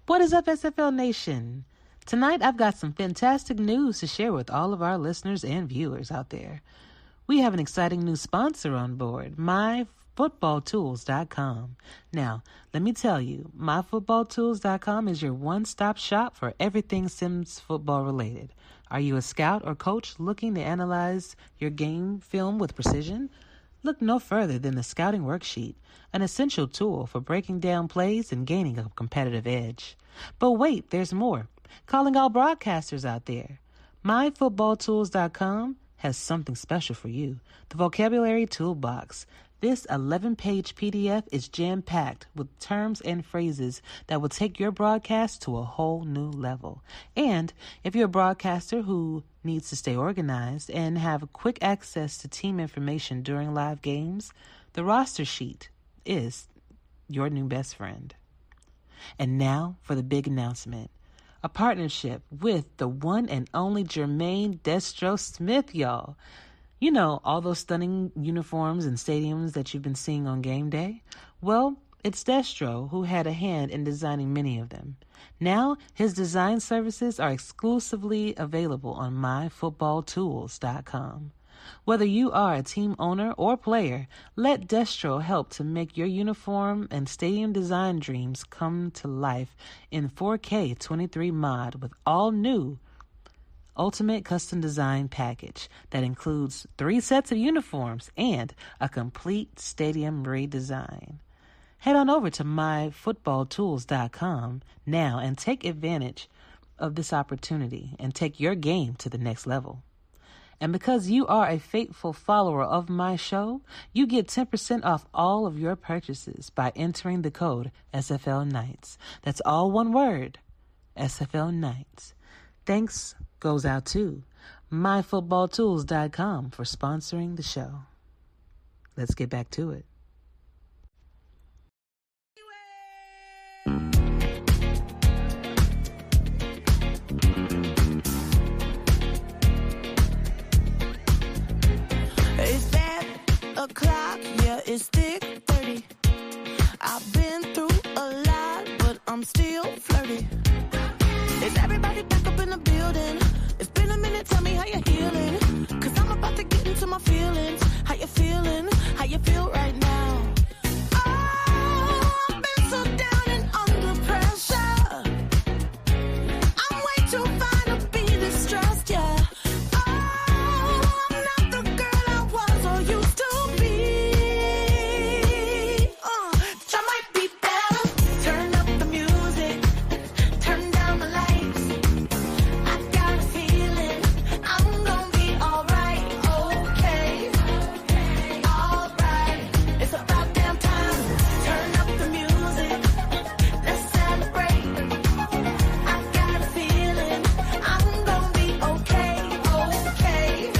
What is up, SFL Nation? Tonight, I've got some fantastic news to share with all of our listeners and viewers out there. We have an exciting new sponsor on board, MyFootballTools.com. Now, let me tell you, MyFootballTools.com is your one-stop shop for everything Sims football related. Are you a scout or coach looking to analyze your game film with precision? Look no further than the Scouting Worksheet, an essential tool for breaking down plays and gaining a competitive edge. But wait, there's more. Calling all broadcasters out there, MyFootballTools.com has something special for you, the Vocabulary Toolbox. This 11-page PDF is jam-packed with terms and phrases that will take your broadcast to a whole new level. And if you're a broadcaster who needs to stay organized and have quick access to team information during live games, the roster sheet is your new best friend. And now for the big announcement. A partnership with the one and only Jermaine Destro Smith, y'all. You know, all those stunning uniforms and stadiums that you've been seeing on game day? Well, it's Destro who had a hand in designing many of them. Now, his design services are exclusively available on MyFootballTools.com. Whether you are a team owner or player, let Destro help to make your uniform and stadium design dreams come to life in 4K 23 mod with all new Ultimate Custom Design Package that includes 3 sets of uniforms and a complete stadium redesign. Head on over to MyFootballTools.com now and take advantage of this opportunity and take your game to the next level. And because you are a faithful follower of my show, you get 10% off all of your purchases by entering the code SFL Nights. That's all one word, SFL Nights. Thanks goes out to MyFootballTools.com for sponsoring the show. Let's get back to it. It's that o'clock, yeah, it's thick 30. I've been through a lot, but I'm still flirty. Is everybody back up in the building? It's been a minute, tell me how you're healing. Cause I'm about to get into my feelings. How you feeling? How you feel right now? Oh, I've been so down and under pressure. I'm way too fine to be distressed, yeah. Oh, I'm not the girl I was or used to be. I might be better. Turn up the music. Turn down the lights. I got a feeling I'm gonna be alright, okay. Alright. It's about damn time. Turn up the music. Let's celebrate. I got a feeling I'm gonna be okay, okay.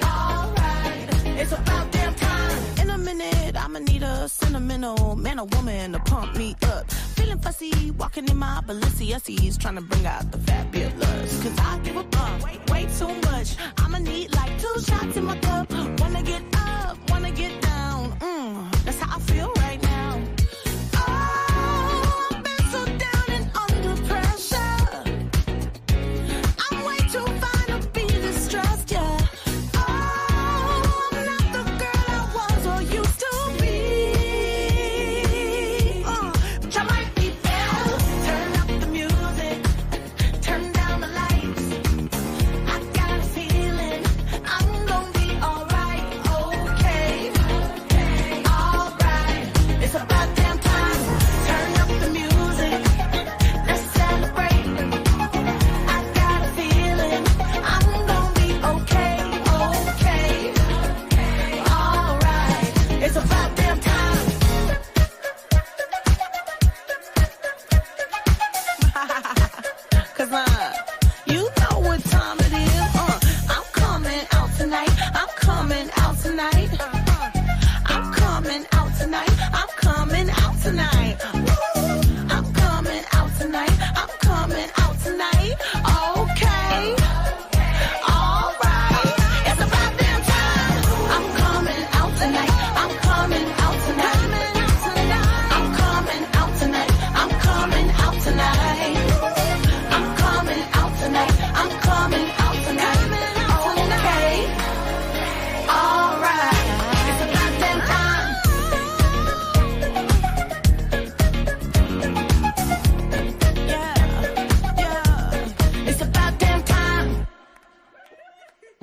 Alright. It's about damn time. In a minute, I'ma need a sentimental man or woman to pump me up. Feeling fussy, walking in my Balenciennes, trying to bring out the fabulous. Cause I give a fuck way too much. I'ma need like 2 shots in my cup. Wanna get up, wanna get down. That's how I feel right now. Oh, I've been so down and under pressure. I'm way too fine to be distressed, yeah. Oh, I'm not the girl I was or used to be. But I might be better. Turn up the music. Turn down the lights. I got a feeling I'm gonna be alright, okay. Alright.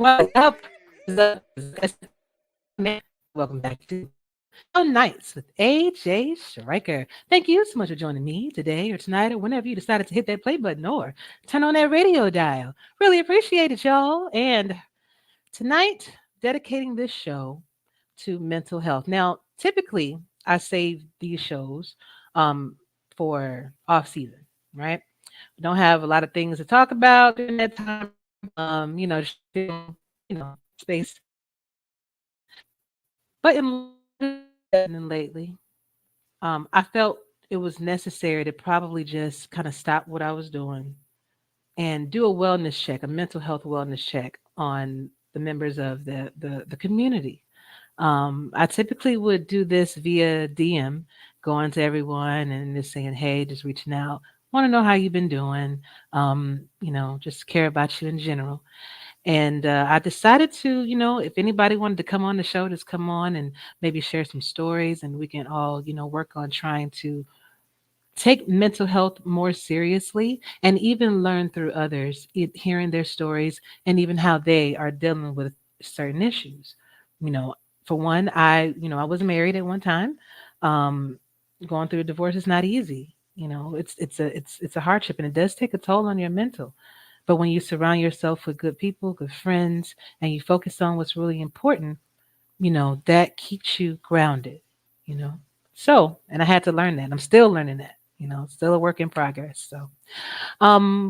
What is up? What is up? Because like I said, welcome back to Chill Nights with AJ Striker. Thank you so much for joining me today or tonight or whenever you decided to hit that play button or turn on that radio dial. Really appreciate it, y'all. And tonight, dedicating this show to mental health. Now, typically, I save these shows um, for off season, right? We don't have a lot of things to talk about during that time. Just fill, space. But and lately, I felt it was necessary to probably just kind of stop what I was doing and do a wellness check, a mental health wellness check on the members of the community. I typically would do this via DM, going to everyone and just saying, "Hey, just reaching out, want to know how you've been doing. Just care about you in general." And I decided to, if anybody wanted to come on the show, just come on and maybe share some stories, and we can all, work on trying to take mental health more seriously and even learn through others, hearing their stories and even how they are dealing with certain issues. You know, for one, I was married at one time. Um, Going through a divorce is not easy. It's a hardship and it does take a toll on your mental. But when you surround yourself with good people, good friends, and you focus on what's really important, that keeps you grounded, you know. So, and I had to learn that. I'm still learning that, still a work in progress. So,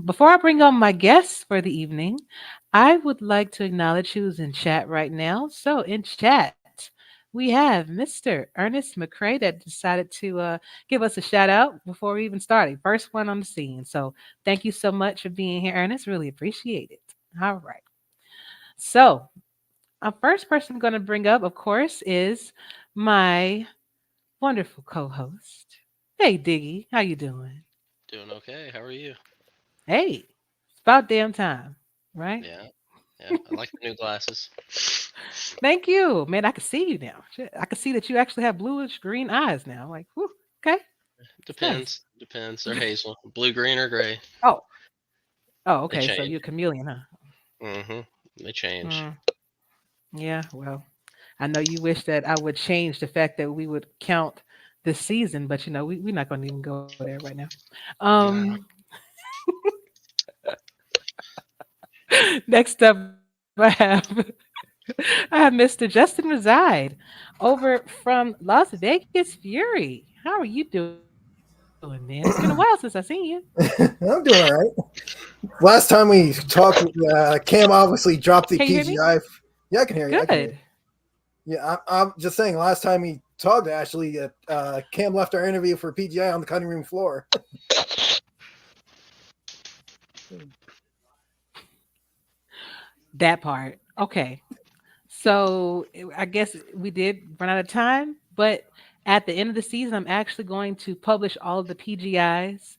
before I bring on my guests for the evening, I would like to acknowledge who's in chat right now. So, in chat, we have Mr. Ernest McCrae that decided to give us a shout out before we even started. First one on the scene. So, thank you so much for being here, Ernest. Really appreciate it. All right. So, our first person I'm going to bring up, of course, is my wonderful co-host. Hey, Diggy, how you doing? Doing okay. How are you? Hey, it's about damn time, right? Yeah, yeah. I like the new glasses. Thank you, man. I can see you now. Shit, I can see that you actually have bluish green eyes now. Like, whew, okay, it's nice. Depends. Depends. They're hazel, blue, green, or gray. Oh, oh, They okay. So you're change. a chameleon, huh? Mm-hmm. They change. Mm, yeah. Well, I know you wish that I would change the fact that we would count this season, but we're not going to even go there right now. Um, No. Next up, I have Mr. Justin Reside over from Las Vegas Fury. How are you doing, man? It's been a while since I seen you. I'm doing all right. Last time we talked, Cam obviously dropped Can the you hear me? PGI. Yeah, I can hear you. I can hear Good. you. Yeah, I'm just saying. Last time we talked, Ashley, Cam left our interview for PGI on the cutting room floor. That part. Okay. So I guess we did run out of time, but at the end of the season, I'm actually going to publish all of the PGIs.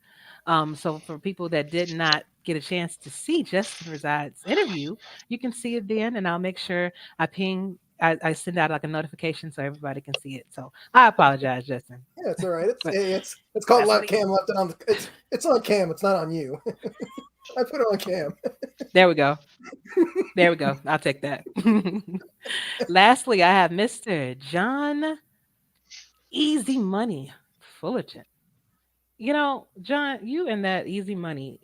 So for people that did not get a chance to see Justin Reside's interview, you can see it then, and I'll make sure I send out like a notification so everybody can see it. So I apologize, Justin, Yeah, it's all right. It's but it's called that's what left he. Cam left it on the. It's on Cam. It's not on you. I put it on Cam. There we go. There we go. I'll take that. Lastly, I have Mr. John Easy Money Fullerton. John, you and that Easy Money,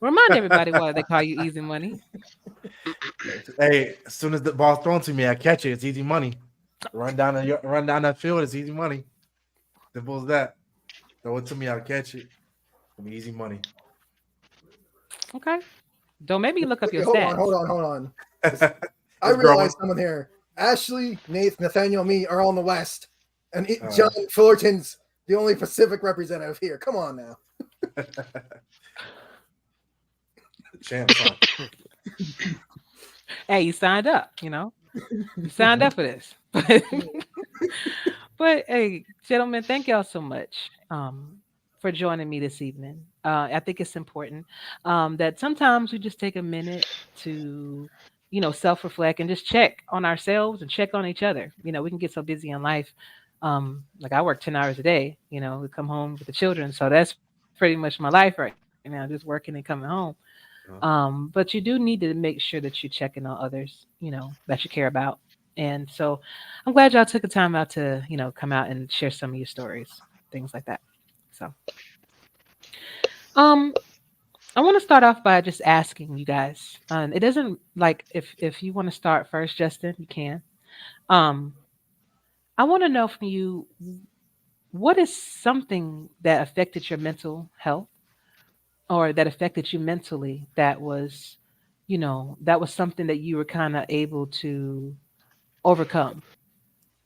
remind everybody why they call you Easy Money. Hey, as soon as the ball's thrown to me, I catch it. It's easy money. Run down that field. It's easy money. Simple as that. Throw it to me, I'll catch it. It'll be easy money. Okay. Don't make me look up Wait, your hold on, hold stats. on, hold on. I This girl realized wants. someone here. Ashley, Nathaniel, me are all in the West, and Uh, John Fullerton's the only Pacific representative here. Come on now. champ, son. Hey, you signed up, You signed up for this. But hey, gentlemen, thank y'all so much for joining me this evening. I think it's important that sometimes we just take a minute to, self reflect and just check on ourselves and check on each other. We can get so busy in life. Like I work 10 hours a day, we come home with the children. So that's pretty much my life right now, just working and coming home. Uh, But you do need to make sure that you're checking on others, that you care about. And so I'm glad y'all took the time out to, come out and share some of your stories, things like that. So, um, I want to start off by just asking you guys. It doesn't like if you want to start first, Justin, you can. Um, I want to know from you what is something that affected your mental health or that affected you mentally that was, that was something that you were kind of able to overcome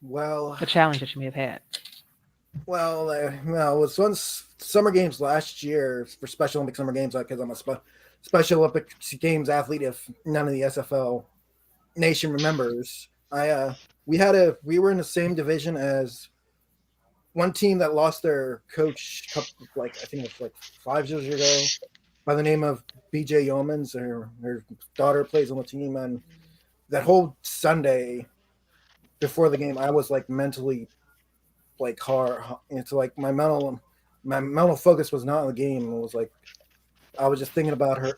Well, a challenge that you may have had. it was once summer games last year for Special Olympic summer games because I'm a Special Olympic Games athlete. If none of the SFL nation remembers, we were in the same division as one team that lost their coach, like I think it was like 5 years ago, by the name of BJ Yeomans. Her daughter plays on the team, and that whole Sunday before the game, I was like mentally like hard. It's like my mental focus was not on the game. It was like I was just thinking about her,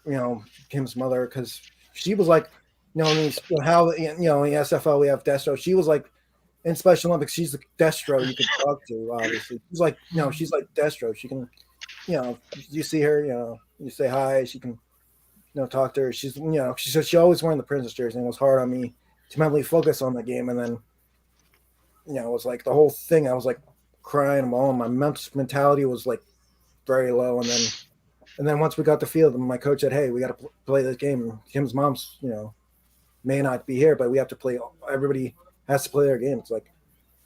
Kim's mother, because she was like, how in the SFL we have Destro. She was like in Special Olympics, she's the Destro you could talk to. Obviously, she's like, Mm. she's like Destro. She can, you see her, you say hi. She can, talk to her. She's, she said she always wearing the Princess jersey, and it was hard on me to mentally focus on the game. And then, it was like the whole thing. I was like crying and all. My mentality was like very low. And then once we got the field, my coach said, "Hey, we got to play this game. Kim's mom's, may not be here, but we have to play. Everybody has to play their game." It's like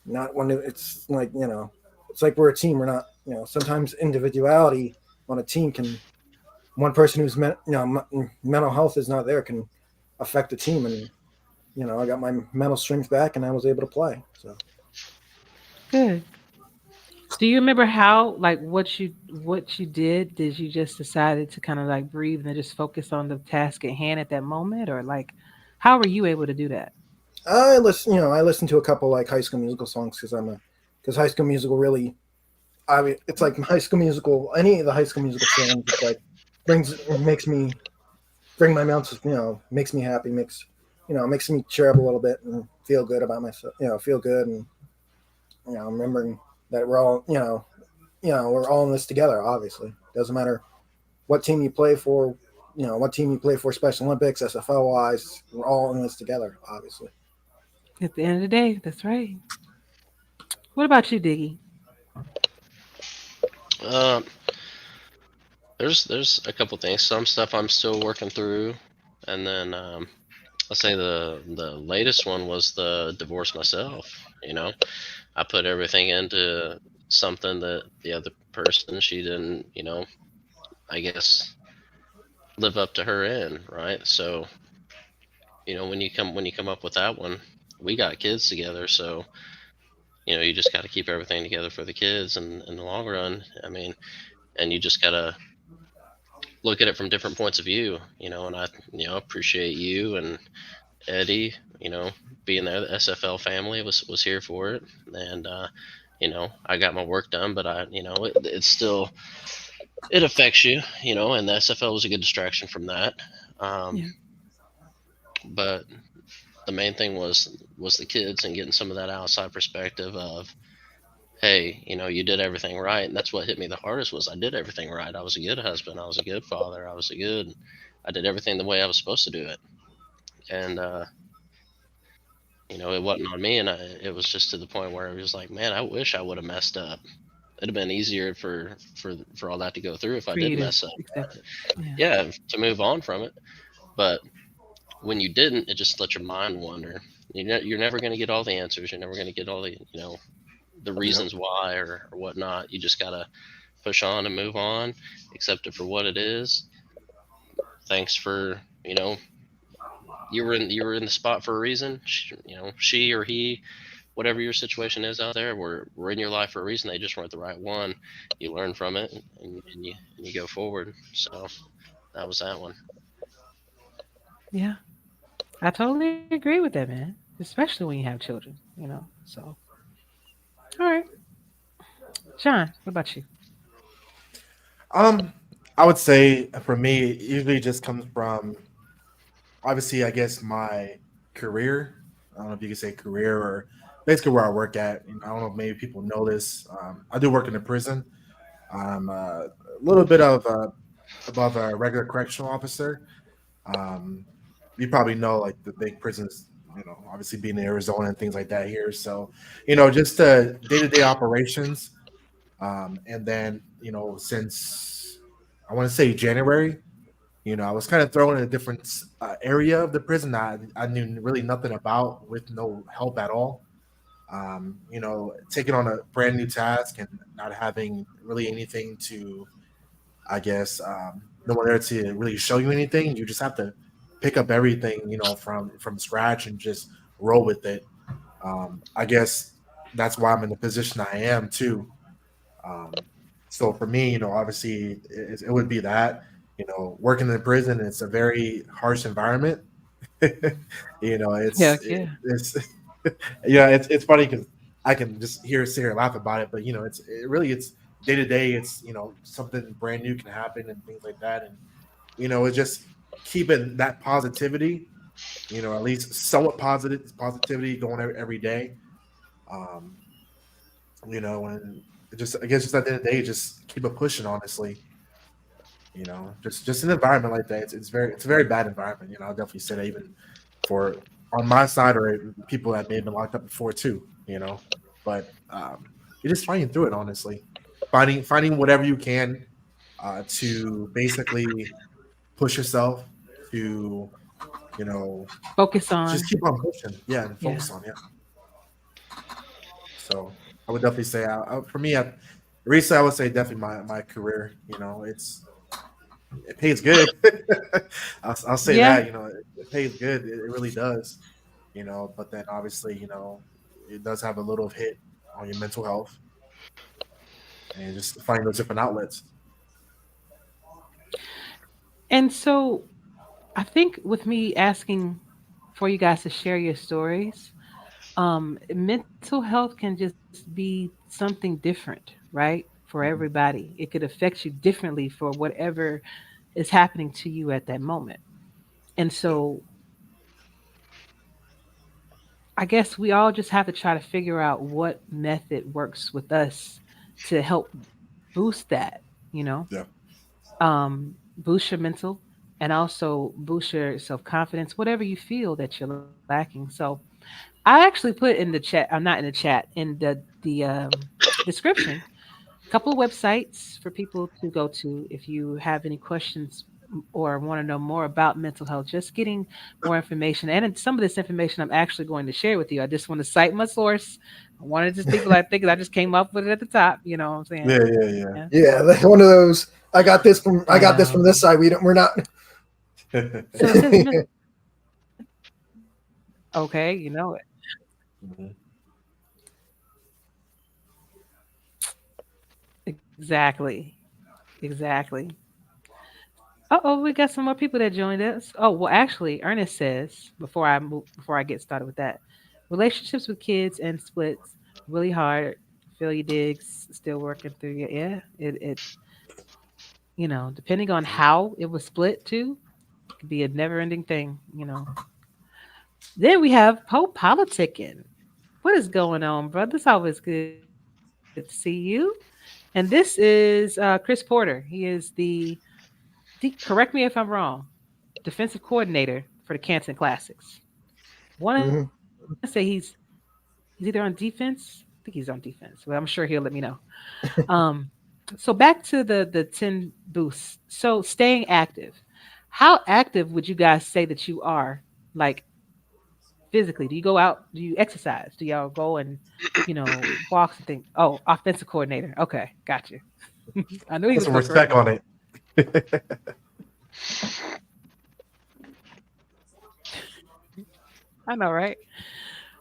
not one. It's like it's like we're a team. We're not. Sometimes individuality on a team can one person who's mental health is not there can affect the team. And I got my mental strength back, and I was able to play. So Good. Do you remember how, like, what you did? Did you just decided to kind of like breathe and just focus on the task at hand at that moment, or like, how were you able to do that? I listen to a couple like High School Musical songs because High School Musical really I mean, it's like High School Musical. Any of the High School Musical films, it's like makes me bring my mouth. Makes me happy. Makes me cheer up a little bit and feel good about myself. Feel good and remembering that we're all we're all in this together. Obviously, doesn't matter what team you play for. What team you play for. Special Olympics, SFL wise, we're all in this together. Obviously. At the end of the day, that's right. What about you, Diggy? Um, there's a couple things. Some stuff I'm still working through, and then I'll say the latest one was the divorce myself. You know, I put everything into something that the other person she didn't, I guess live up to her end, right? So when you come up with that one, we got kids together, so you just got to keep everything together for the kids and in the long run. I mean, and you just gotta look at it from different points of view, and I appreciate you and Eddie, being there. The SFL family was here for it, and I got my work done, but it's still, it affects you, and the SFL was a good distraction from that. um Yeah. but the main thing was the kids and getting some of that outside perspective of, hey, you did everything right. And that's what hit me the hardest, was I did everything right. I was a good husband, I was a good father, I did everything the way I was supposed to do it. And it wasn't on me, and it was just to the point where it was like, man, I wish I would have messed up. It'd have been easier for all that to go through if I For did you to mess up. accept it. Yeah. Yeah, to move on from it. But when you didn't, it just let your mind wander. You're never going to get all the answers. You're never going to get all the Yep. reasons why or whatnot. You just gotta push on and move on, accept it for what it is. Thanks for, you were in the spot for a reason. She or he, whatever your situation is out there, were in your life for a reason. They just weren't the right one. You learn from it, and you go forward. So that was that one. Yeah. I totally agree with that, man. Especially when you have children. So, all right. John, what about you? I would say for me, it usually just comes from obviously, I guess my career. I don't know if you could say career or basically where I work at. I don't know if maybe people know this. I do work in a prison. I'm a little bit of above a regular correctional officer. Um, you probably know like the big prisons, obviously being in Arizona and things like that here. So, just day to day operations. And then, since I want to say January, I was kind of thrown in a different area of the prison that I knew really nothing about with no help at all. Taking on a brand new task and not having really anything to, I guess, no one there to really show you anything. You just have to pick up everything, from scratch and just roll with it. I guess that's why I'm in the position I am too. Um, so for me, obviously it would be that, working in prison, it's a very harsh environment. Yeah, yeah. It's yeah, it's funny because I can just sit here and laugh about it, but it's day to day. It's something brand new can happen and things like that, and it's just keeping that positivity, at least somewhat positivity going every day. Um, and just I guess just at the end of the day, just keep it pushing. Honestly, just an environment like that. It's a very bad environment. I'll definitely say that even for on my side or people that may have been locked up before too. But you're just fighting through it. Honestly, finding whatever you can to basically push yourself to you know Focus just on. keep on pushing. Yeah, and Yeah. focus on it. So I would definitely say, for me, recently I would say definitely my career. It pays good. I'll say Yeah. that. It pays good. It really does. But then obviously, it does have a little hit on your mental health and just finding those different outlets. And so I think with me asking for you guys to share your stories, mental health can just be something different, right? For Mhm. everybody. It could affect you differently for whatever is happening to you at that moment. And Yeah, so I guess we all just have to try to figure out what method works with us to help boost that, you know, yeah. boost your mental and also boost your self confidence, whatever you feel that you're lacking. So I actually put in the chat, I'm not in the chat, in the description, a couple of websites for people to go to if you have any questions or want to know more about mental health, just getting more information. And some of this information I'm actually going to share with you. I just want to cite my source. I wanted to just people I think I just came up with it at the top, you know what I'm saying? Yeah, yeah, Yeah. Yeah, like one of those. I I got this know. from this side. We're not. yeah. So it says okay, you know it. Mhm. Exactly. Exactly. Uh-oh, we got some more people that joined us. Oh, well, actually, Ernest says before I get started with that, relationships with kids and splits really hard. Feel you digs, still working through it. Yeah, it depending on how it was split too, it could be a never-ending thing. Then we have Pope politicking. What is going on, brother? It's always good to see you. And this is Chris Porter. He is correct me if I'm wrong, defensive coordinator for the Canton Classics. Want to say Mhm. he's either on defense. I think he's on defense, but I'm sure he'll let me know. Um, so back to the 10 boosts. So staying active. How active would you guys say that you are? Like physically, do you go out? Do you exercise? Do y'all go and walks and things? Oh, offensive coordinator. Okay, got you. I knew he Put was some gonna correct respect me. on it. I know, right?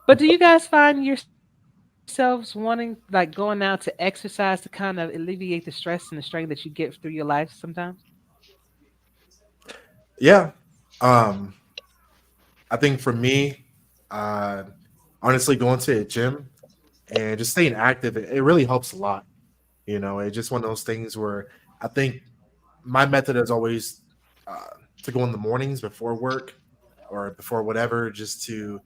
But do you guys find yourselves wanting, like, going out to exercise to kind of alleviate the stress and the strain that you get through your life sometimes? Yeah. Um, I think for me, uh, honestly, going to a gym and just staying active, it really helps a lot. It's just one of those things where I think my method is always to go in the mornings before work or before whatever, just to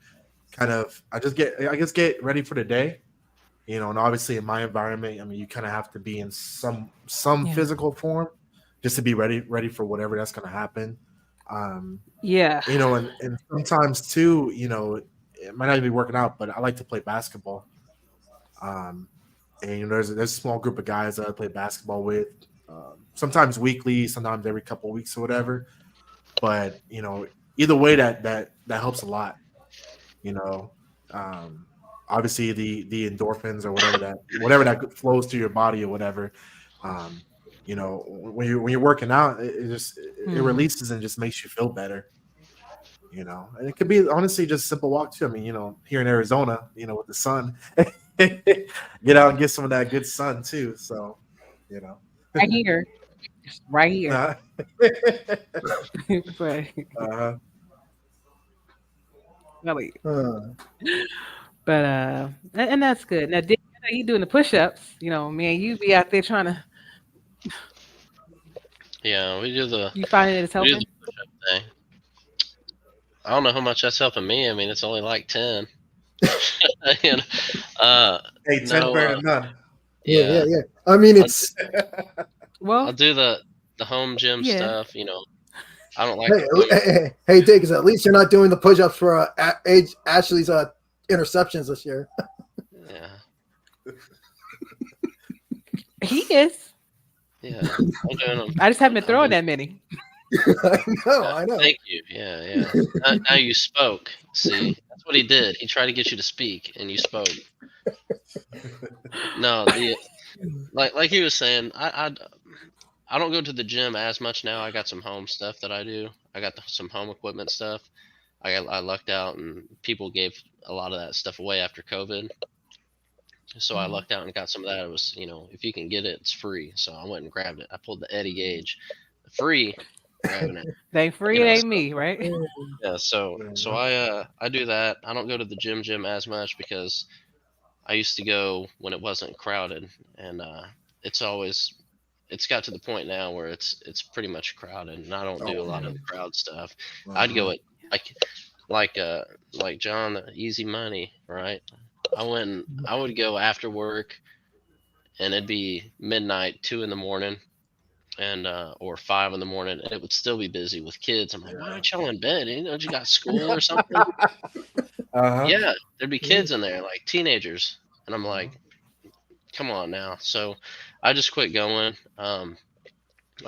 kind of I guess get ready for the day. And obviously in my environment, I mean, you kind of have to be in some Yeah. physical form just to be ready for whatever that's going to happen. Um, Yeah. and sometimes too, it might not be working out, but I like to play basketball. And there's a small group of guys that I play basketball with, sometimes weekly, sometimes every couple of weeks or whatever. But either way, that helps a lot. You know, obviously the endorphins or whatever that flows through your body or whatever. When you're working out, it releases and just makes you feel better. And it could be honestly just simple walk too. I mean, here in Arizona, with the sun, get out and get some of that good sun too. So, Right here. Right here. But, really. But and that's good. Now, Dick, I know you doing the push-ups. Man, you be out there trying to. Yeah, we do the You finding it is we do helping? the push-up thing. I don't know how much that's helping me. I mean, it's only like 10. Hey, 10 better than none. Yeah. I mean, it's Well, I'll do the home gym stuff. I don't like. hey, Dick, because at least you're not doing the push-ups for Ashley's interceptions this year. Yeah. he is. Yeah, I'm doing them. I just haven't been throwing that many. I know. Thank you. Yeah. Now you spoke. See, that's what he did. He tried to get you to speak, and you spoke. No, like he was saying, I don't go to the gym as much now. I got some home stuff that I do. I got some home equipment stuff. I lucked out, and people gave a lot of that stuff away after COVID. So I lucked out and got some of that. It was, if you can get it, it's free. So I went and grabbed it. I pulled the Eddie Gauge, free, grabbing it. They ain't free, it ain't me, right? Yeah. So I do that. I don't go to the gym as much because I used to go when it wasn't crowded, and it's got to the point now where it's pretty much crowded, and I don't do a lot of the crowd stuff. I'd go at like John, easy money, right? I would go after work, and it'd be midnight, 2 in, and or 5 in, and it would still be busy with kids. I'm like, why aren't y'all in bed? You got school or something? Yeah, there'd be kids in there, like teenagers, and I'm like, come on now. So I just quit going. I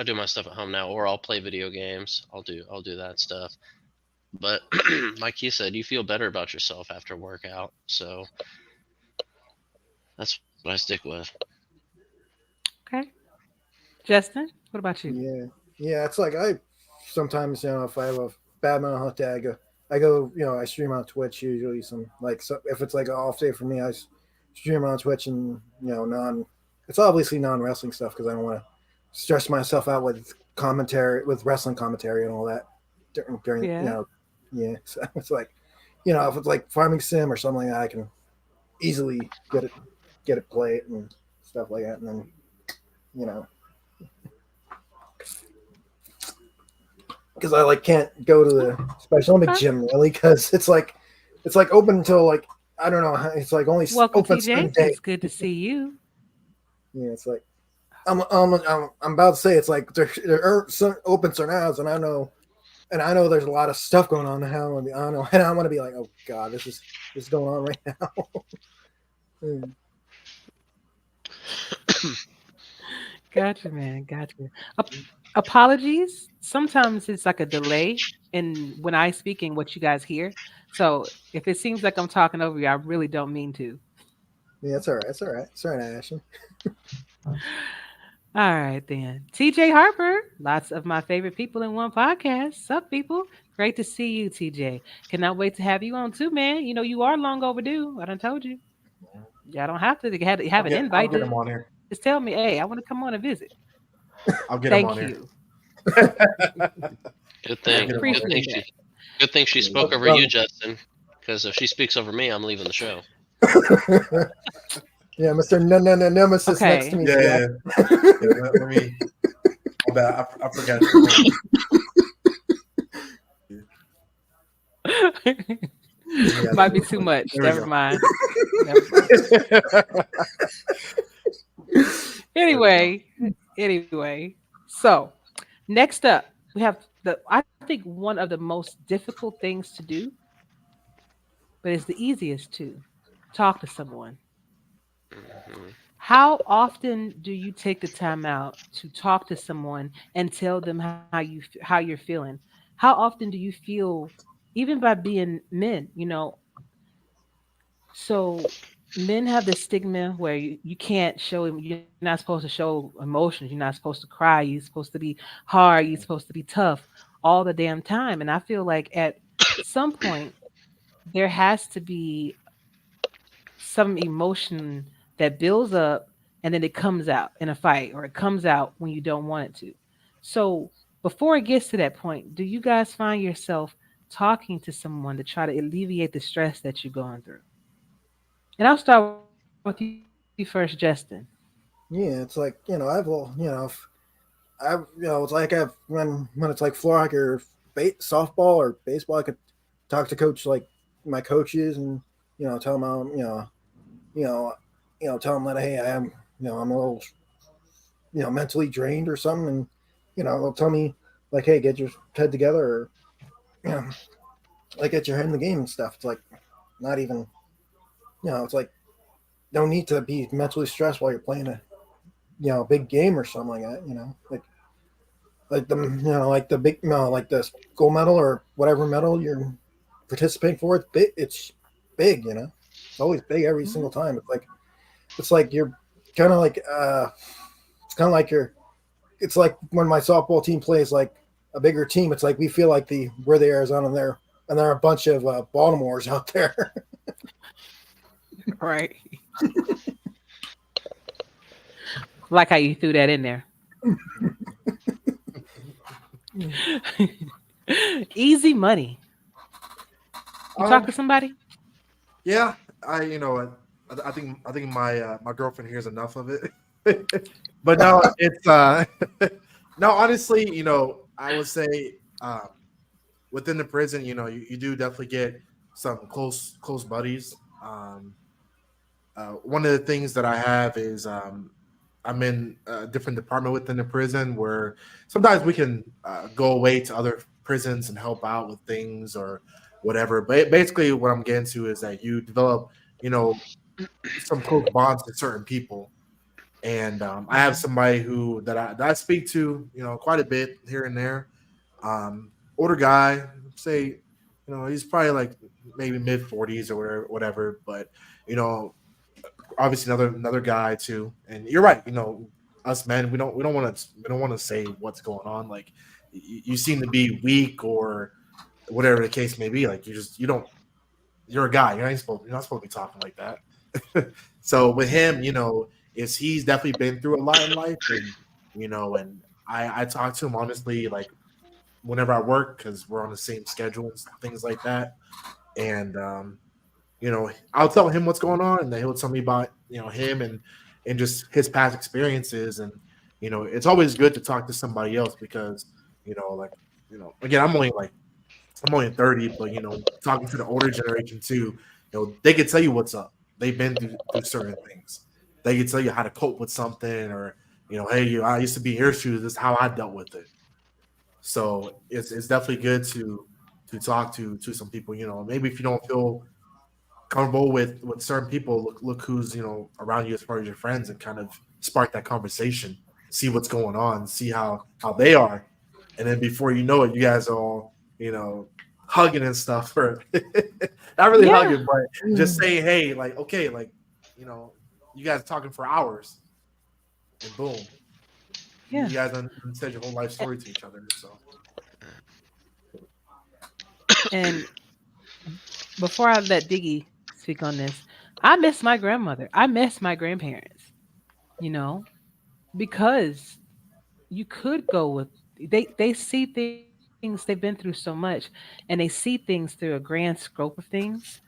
do my stuff at home now, or I'll play video games. I'll do that stuff. But like you said, you feel better about yourself after workout. So that's what I stick with. Okay. Justin, what about you? Yeah. It's like I sometimes, if I have a bad mental health day, I go, I stream on Twitch usually. If it's like an off day for me, I stream on Twitch, and it's obviously non-wrestling stuff because I don't want to stress myself out with wrestling commentary and all that during so it's like, if it's like Farming Sim or something like that, I can easily get it play it and stuff like that, and then because I can't go to the Special Olympic gym really because it's like open until I don't know, it's like only Welcome, open TJ. day. It's good to see you. Yeah, it's like I'm about to say it's like there are some open certain hours, and I know there's a lot of stuff going on now, and I know, and I want to be like, oh god, this is going on right now. Gotcha, man. Gotcha. Apologies. Sometimes it's like a delay in when I speak and what you guys hear. So if it seems like I'm talking over you, I really don't mean to. Yeah, it's all right. It's all right. It's all right, Ashley. All right, then. TJ Harper, lots of my favorite people in one podcast. Sup, people? Great to see you, TJ. Cannot wait to have you on too, man. You are long overdue. I done told you. Yeah, I don't have to have an invite. I'll get him on here. Just tell me, hey, I want to come on and visit. I'll get him on here. Good thing. Good thing she spoke over you, Justin. Because if she speaks over me, I'm leaving the show. Yeah, Mr. Nemesis next to me. Yeah. Let me. bad. I forgot your name. Yeah, Might be too much. there we Never go. mind. Never mind. There we go. Anyway. So next up, we have I think one of the most difficult things to do, but it's the easiest too. Talk to someone. Hmm. How often do you take the time out to talk to someone and tell them how you're feeling? How often do you feel, even by being men, so men have this stigma where you can't show you're not supposed to show emotions, you're not supposed to cry, you're supposed to be hard, you're supposed to be tough all the damn time. And I feel like at some point there has to be some emotion that builds up and then it comes out in a fight or it comes out when you don't want it to. So before it gets to that point, do you guys find yourself talking to someone to try to alleviate the stress that you're going through? And I'll start with you first, Justin. Yeah, it's like I've all it's like I've when it's like floor hockey or softball or baseball, I could talk to coach like my coaches and tell them you know tell them that hey I am I'm a little mentally drained or something, and they'll tell me like hey get your head together or you know like get your head in the game and stuff. It's like not even it's like no need to be mentally stressed while you're playing a big game or something like that. Like the like the big like the gold medal or whatever medal you're participating for. It's big. It's big. It's always big every Mhm. single time. It's like you're kind of like it's kind of like you're. It's like when my softball team plays like a bigger team. It's like we feel like we're the Arizona there, and there are a bunch of Baltimores out there. Right. Like how you threw that in there. Easy money. You talk Um, to somebody? yeah, I you know what, I think my girlfriend hears enough of it. But no, it's no, honestly, I would say within the prison, you do definitely get some close buddies. One of the things that I have is I'm in a different department within the prison where sometimes we can go away to other prisons and help out with things or whatever. But basically, what I'm getting to is that you develop, you know, some close bonds with certain people. And I have Hmm. somebody that I speak to, quite a bit here and there. Older guy, say, he's probably like maybe mid 40s or whatever. But you know, obviously another guy too. And you're right. Us men, we don't want to say what's going on. Like you seem to be weak or whatever the case may be. Like you don't. You're a guy. You're not supposed to be talking like that. So with him, is he's definitely been through a lot in life, and I talk to him honestly, like whenever I work because we're on the same schedule and things like that. And I'll tell him what's going on, and then he'll tell me about him and just his past experiences. And it's always good to talk to somebody else because like again, I'm only 30, but talking to the older generation too, they can tell you what's up. They've been through certain things. They can tell you how to cope with something, or hey, I used to be in your shoes. This is how I dealt with it. So it's definitely good to talk to some people. Maybe if you don't feel comfortable with certain people, look who's around you as far as your friends, and kind of spark that conversation, see what's going on, see how they are, and then before you know it, you guys are all hugging and stuff, or not really Yeah. hugging, but just saying hey, like okay, like you know you guys are talking for hours, and boom, you Yeah. guys said your whole life story to each other. So And before I let Diggy speak on this, I miss my grandmother. I miss my grandparents, you know, because you could go with they see things, they've been through so much, and they see things through a grand scope of things.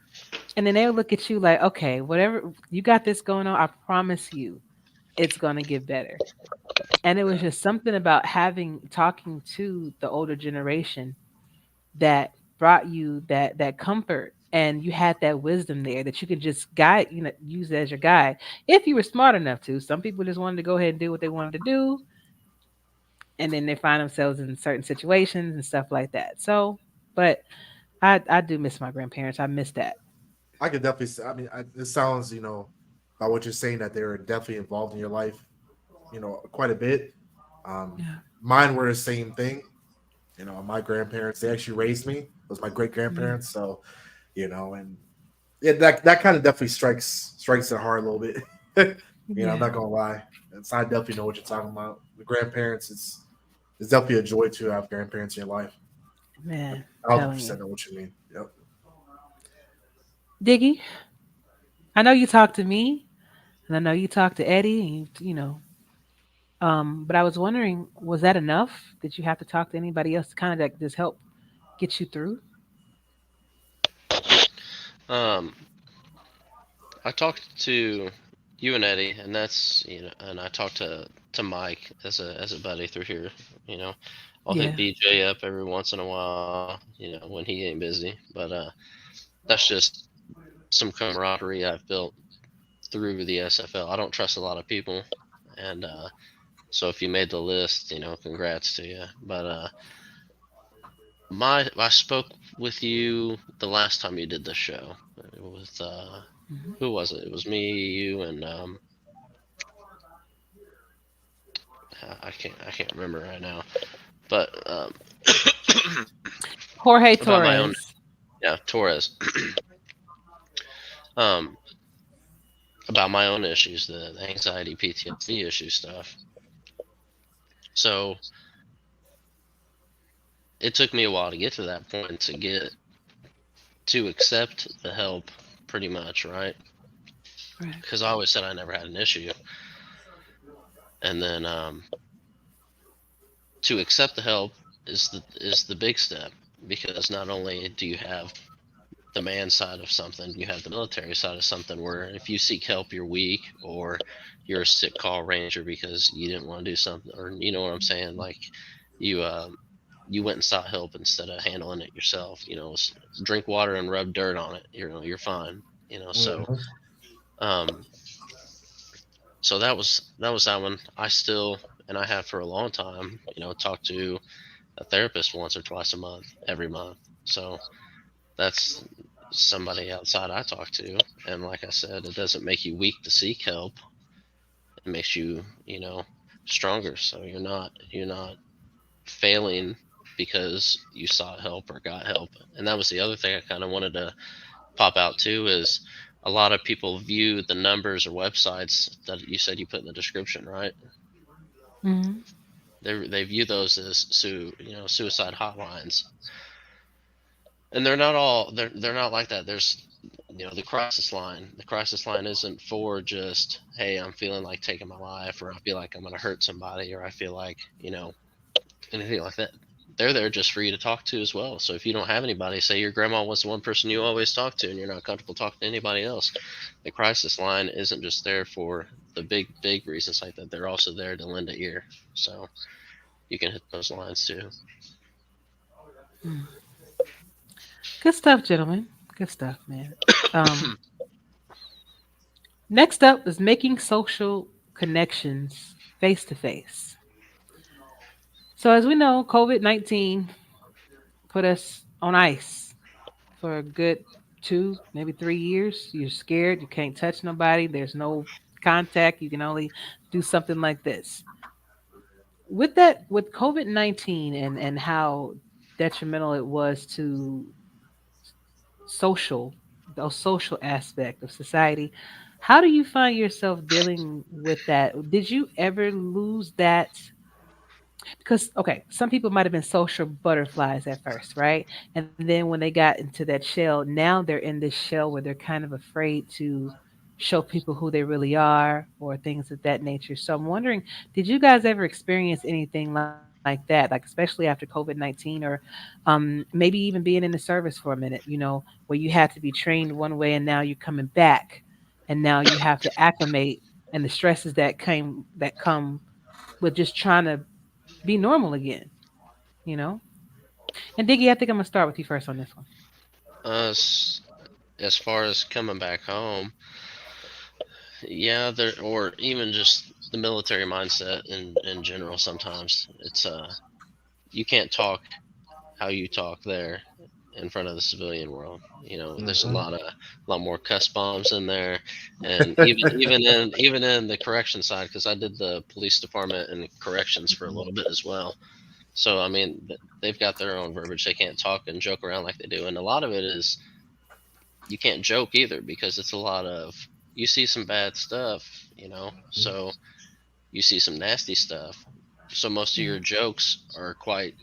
And then they'll look at you like, okay, whatever you got this going on, I promise you it's gonna get better. And it was Yeah. just something about having talking to the older generation that brought you that comfort, and you had that wisdom there that you could just guide, use as your guide if you were smart enough to. Some people just wanted to go ahead and do what they wanted to do, and then they find themselves in certain situations and stuff like that. So, but I do miss my grandparents. I miss that. I could definitely. I mean, it sounds, by what you're saying, that they were definitely involved in your life, quite a bit. Um, Yeah. Mine were the same thing. My grandparents, they actually raised me. It was my great Yeah. grandparents. So, and yeah, that kind of definitely strikes it hard a little bit. I'm Yeah. not gonna lie. It's I definitely know what you're talking about. The grandparents, it's definitely a joy to have grandparents in your life. Man, Thousand telling you. percent know what you mean. Yep. Diggy, I know you talk to me, and I know you talk to Eddie, and but I was wondering, was that enough? Did you have to talk to anybody else to kind of like just help get you through? Um, I talked to you and Eddie, and that's and I talked to Mike as a buddy through here. You know, I'll hit Yeah. BJ up every once in a while. When he ain't busy. But that's just some camaraderie I've built through the SFL. I don't trust a lot of people, and so if you made the list, congrats to you. But I spoke with you the last time you did the show with Hmm. who was it? It was me, you, and I can't remember right now. But Jorge about my own, Torres. yeah, Torres. um, about my own issues, the anxiety, PTSD issue stuff. So it took me a while to get to that point to accept the help, pretty much, right? Right. Because I always said I never had an issue, and then to accept the help is the big step, because not only do you have the man side of something, you have the military side of something, where if you seek help, you're weak, or you're a sick call ranger because you didn't want to do something, or you know what I'm saying, like you you went and sought help instead of handling it yourself. Drink water and rub dirt on it. You're fine. So Mhm. um, so that was that one. I still, and I have for a long time, talk to a therapist once or twice a month, every month. So that's somebody outside I talk to. And like I said, it doesn't make you weak to seek help. It makes you, stronger. So you're not failing because you sought help or got help. And that was the other thing I kind of wanted to pop out too, is a lot of people view the numbers or websites that you said you put in the description, right? Hmm. They view those as suicide hotlines, and they're not like that. There's the crisis line. The crisis line isn't for just, hey, I'm feeling like taking my life, or I feel like I'm going to hurt somebody, or I feel like anything like that. They're there just for you to talk to as well. So if you don't have anybody, say your grandma was the one person you always talk to and you're not comfortable talking to anybody else, the crisis line isn't just there for the big reasons like that. They're also there to lend an ear. So you can hit those lines too. Good stuff, gentlemen. Good stuff, man. Um, Next up is making social connections face to face. So as we know, COVID-19 put us on ice for a good 2, maybe 3 years. You're scared. You can't touch nobody. There's no contact. You can only do something like this. With that, with COVID-19 and how detrimental it was to social, the social aspect of society, how do you find yourself dealing with that? Did you ever lose that? Because okay, some people might have been social butterflies at first, right? And then when they got into that shell, now they're in this shell where they're kind of afraid to show people who they really are or things of that nature. So I'm wondering, did you guys ever experience anything like that, like especially after COVID-19, or maybe even being in the service for a minute, where you had to be trained one way and now you're coming back and now you have to acclimate, and the stresses that come with just trying to be normal again, you know? And Diggy, I think I'm gonna start with you first on this one. s- as far as coming back home, yeah, there, or even just the military mindset in general. Sometimes it's you can't talk how you talk there in front of the civilian world. You know, there's a Mhm. lot more cuss bombs in there, and even in the correction side, because I did the police department and corrections for a little bit as well. So I mean, they've got their own verbiage. They can't talk and joke around like they do, and a lot of it is you can't joke either because it's a lot of you see some bad stuff, you know. So you see some nasty stuff. So most of Mm-hmm. your jokes are quite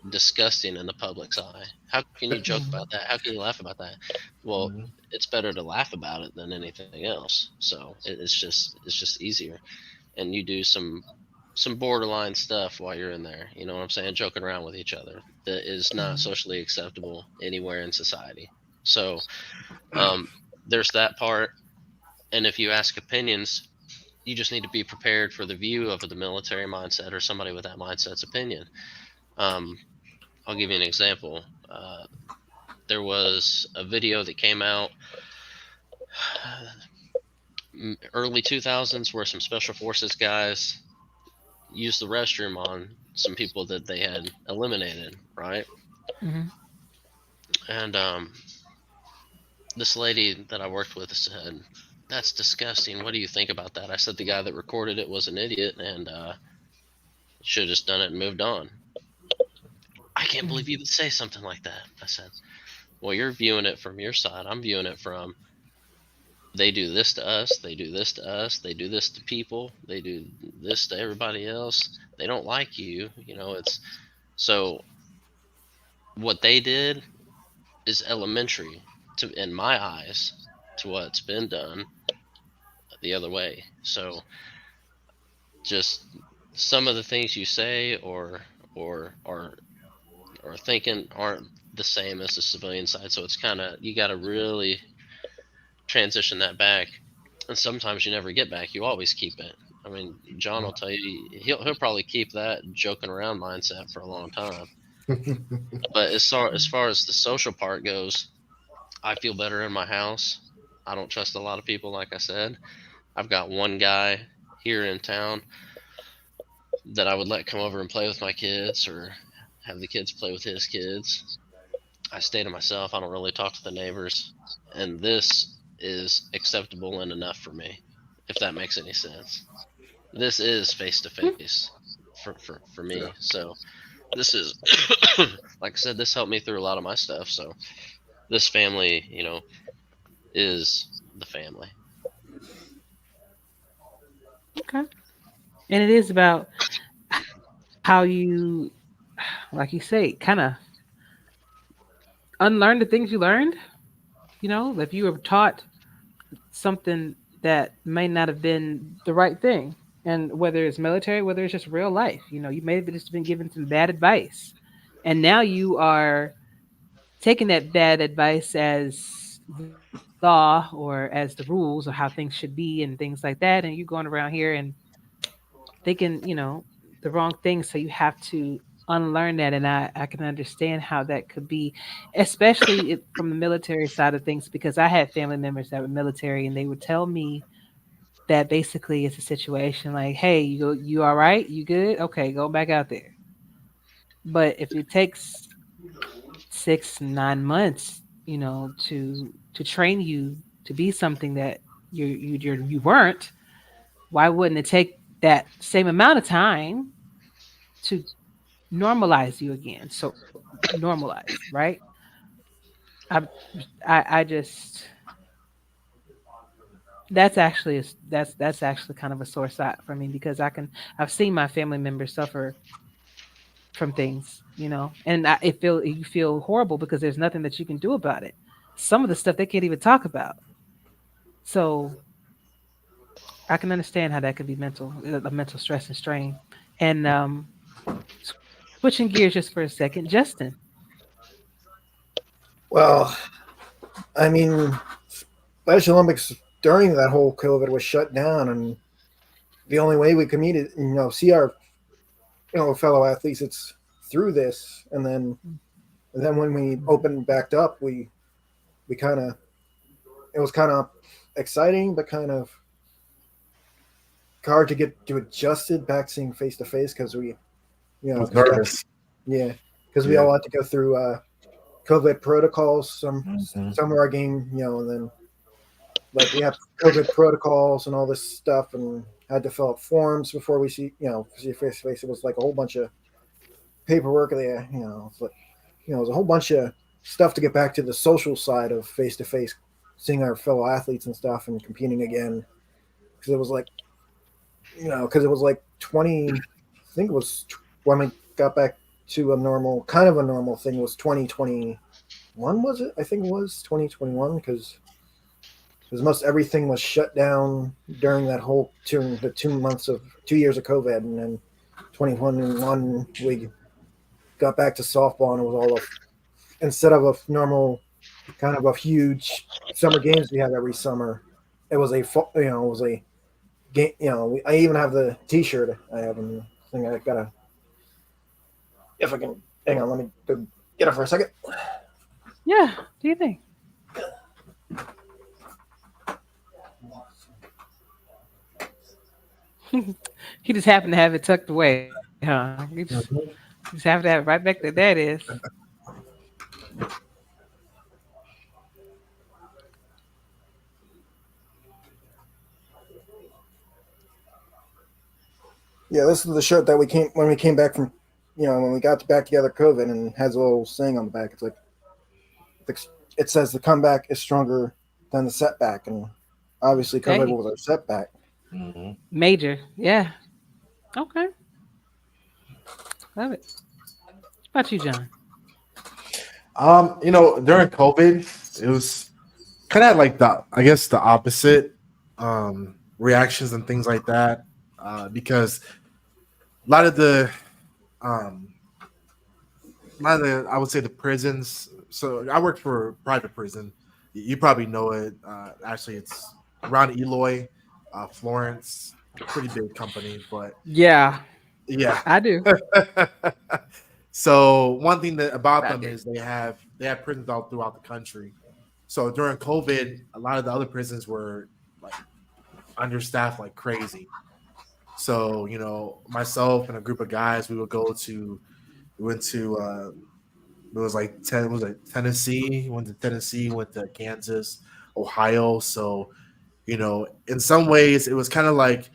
disgusting in the public's eye. How can you joke about that? How can you laugh about that? Well, Mhm. it's better to laugh about it than anything else. So it's just easier. And you do some borderline stuff while you're in there. You know what I'm saying? Joking around with each other that is not Mm-hmm. socially acceptable anywhere in society. So um, there's that part. And if you ask opinions, you just need to be prepared for the view of the military mindset or somebody with that mindset's opinion. Um, I'll give you an example. There was a video that came out early 2000s where some special forces guys used the restroom on some people that they had eliminated, right? Mm-hmm. And this lady that I worked with said, "That's disgusting. What do you think about that?" I said, "The guy that recorded it was an idiot and should have just done it and moved on." "I can't believe you would say something like that." I said, "Well, you're viewing it from your side. I'm viewing it from they do this to us, they do this to us, they do this to people, they do this to everybody else. They don't like you, you know, it's so what they did is elementary to in my eyes to what's been done the other way. So just some of the things you say or or thinking aren't the same as the civilian side. So it's kind of you got to really transition that back, and sometimes you never get back. You always keep it. I mean, John will tell you he'll probably keep that joking around mindset for a long time. But as far as the social part goes, I feel better in my house. I don't trust a lot of people, like I said. I've got one guy here in town that I would let come over and play with my kids or have the kids play with his kids. I stay to myself. I don't really talk to the neighbors. And this is acceptable and enough for me, if that makes any sense. This is face to face for me. Yeah. So this is like I said, this helped me through a lot of my stuff. So this family, you know, is the family. Okay. And it is about how you, like you say, kind of unlearn the things you learned. You know, if you were taught something that may not have been the right thing, and whether it's military, whether it's just real life, you know, you may have just been given some bad advice, and now you are taking that bad advice as law or as the rules or how things should be and things like that, and you're going around here and thinking, you know, the wrong things. So you have to unlearn that. And I can understand how that could be, especially from the military side of things, because I had family members that were military and they would tell me that basically it's a situation like, hey, you all right? You good? Okay, go back out there. But if it takes 6 9 months, you know, to train you to be something that you weren't, why wouldn't it take that same amount of time to normalize you again? So normalize, right? I I just that's actually that's actually kind of a sore side for me because I've seen my family members suffer from things, you know, and it feel you feel horrible because there's nothing that you can do about it. Some of the stuff they can't even talk about. So I can understand how that could be a mental stress and strain. And switching gears just for a second, Justin. Well, I mean, Special Olympics during that whole COVID was shut down, and the only way we could meet it, see our fellow athletes, it's through this, and then when we opened back up, we kind of it was kind of exciting, but kind of hard to get to adjusted back seeing face to face because I was because nervous. yeah, because we Yeah. all had to go through COVID protocols. Mhm. Some of our game, and then like we have COVID protocols and all this stuff, and had to fill out forms before we see face to face. It was like a whole bunch of paperwork there. It's like it was a whole bunch of stuff to get back to the social side of face to face, seeing our fellow athletes and stuff, and competing again. Because it was like because it was like 20. I think it was when we got back to a normal kind of a normal thing was 2021, was it? I think it was 2021 because most everything was shut down during that whole the 2 months of 2 years of COVID, and then 2021 we got back to softball, and it was all of instead of a normal kind of a huge summer games we have every summer, it was it was a game. I even have the T-shirt. I have a thing. I gotta if I can hang on. Let me go get it for a second. Yeah. Do you think? He just happened to have it tucked away, huh? Just happened to have it right back there. There it is. Yeah, this is the shirt that we came when we came back from, when we got back together COVID, and has a little saying on the back. It's like it says the comeback is stronger than the setback, and obviously COVID Hey, was our setback. Mhm. major. Yeah. Okay. Love it. What about you, John? During COVID, it was kind of like I guess the opposite reactions and things like that. Because a lot of the um I would say the prisons. So I worked for a private prison. You probably know it. Actually, it's around Eloy, Florence, pretty big company, but Yeah, yeah. I do. So one thing that about I them do. is they have prisons all throughout the country. So during COVID, a lot of the other prisons were like understaffed like crazy. So myself and a group of guys, we went to it was like Tennessee, went to Tennessee, went to Kansas, Ohio. So in some ways, it was kind of like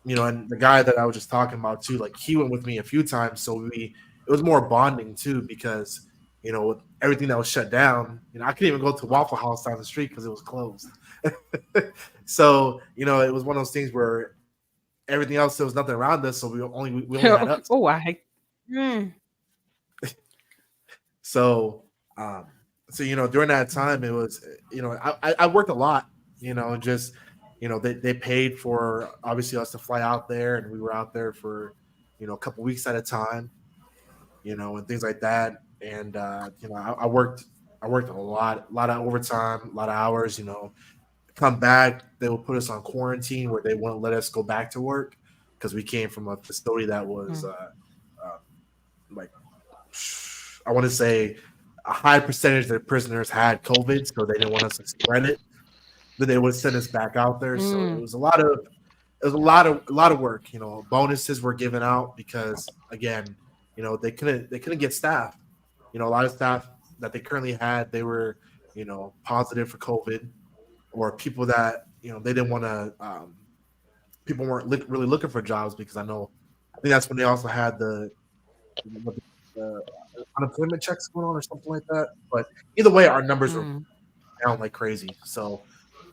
and the guy that I was just talking about too, like he went with me a few times, so it was more bonding too because with everything that was shut down, I couldn't even go to Waffle House down the street because it was closed. So it was one of those things where everything else there was nothing around us, so we only had us. Oh, I. Mm. So um, during that time, it was I worked a lot, and just they paid for obviously us to fly out there, and we were out there for a couple weeks at a time, and things like that. And I worked a lot of overtime, a lot of hours. Come back, they would put us on quarantine where they wouldn't let us go back to work because we came from a facility that was Mm. uh, like I want to say a high percentage of the prisoners had COVID, so they didn't want us to spread it. Then they would send us back out there. So Mm. it was a lot of work. Bonuses were given out because again, they couldn't get staff. A lot of staff that they currently had, they were positive for COVID, or people that they didn't want to. People weren't really looking for jobs because I think that's when they also had the unemployment checks going on or something like that. But either way, our numbers were Mm. down like crazy. So,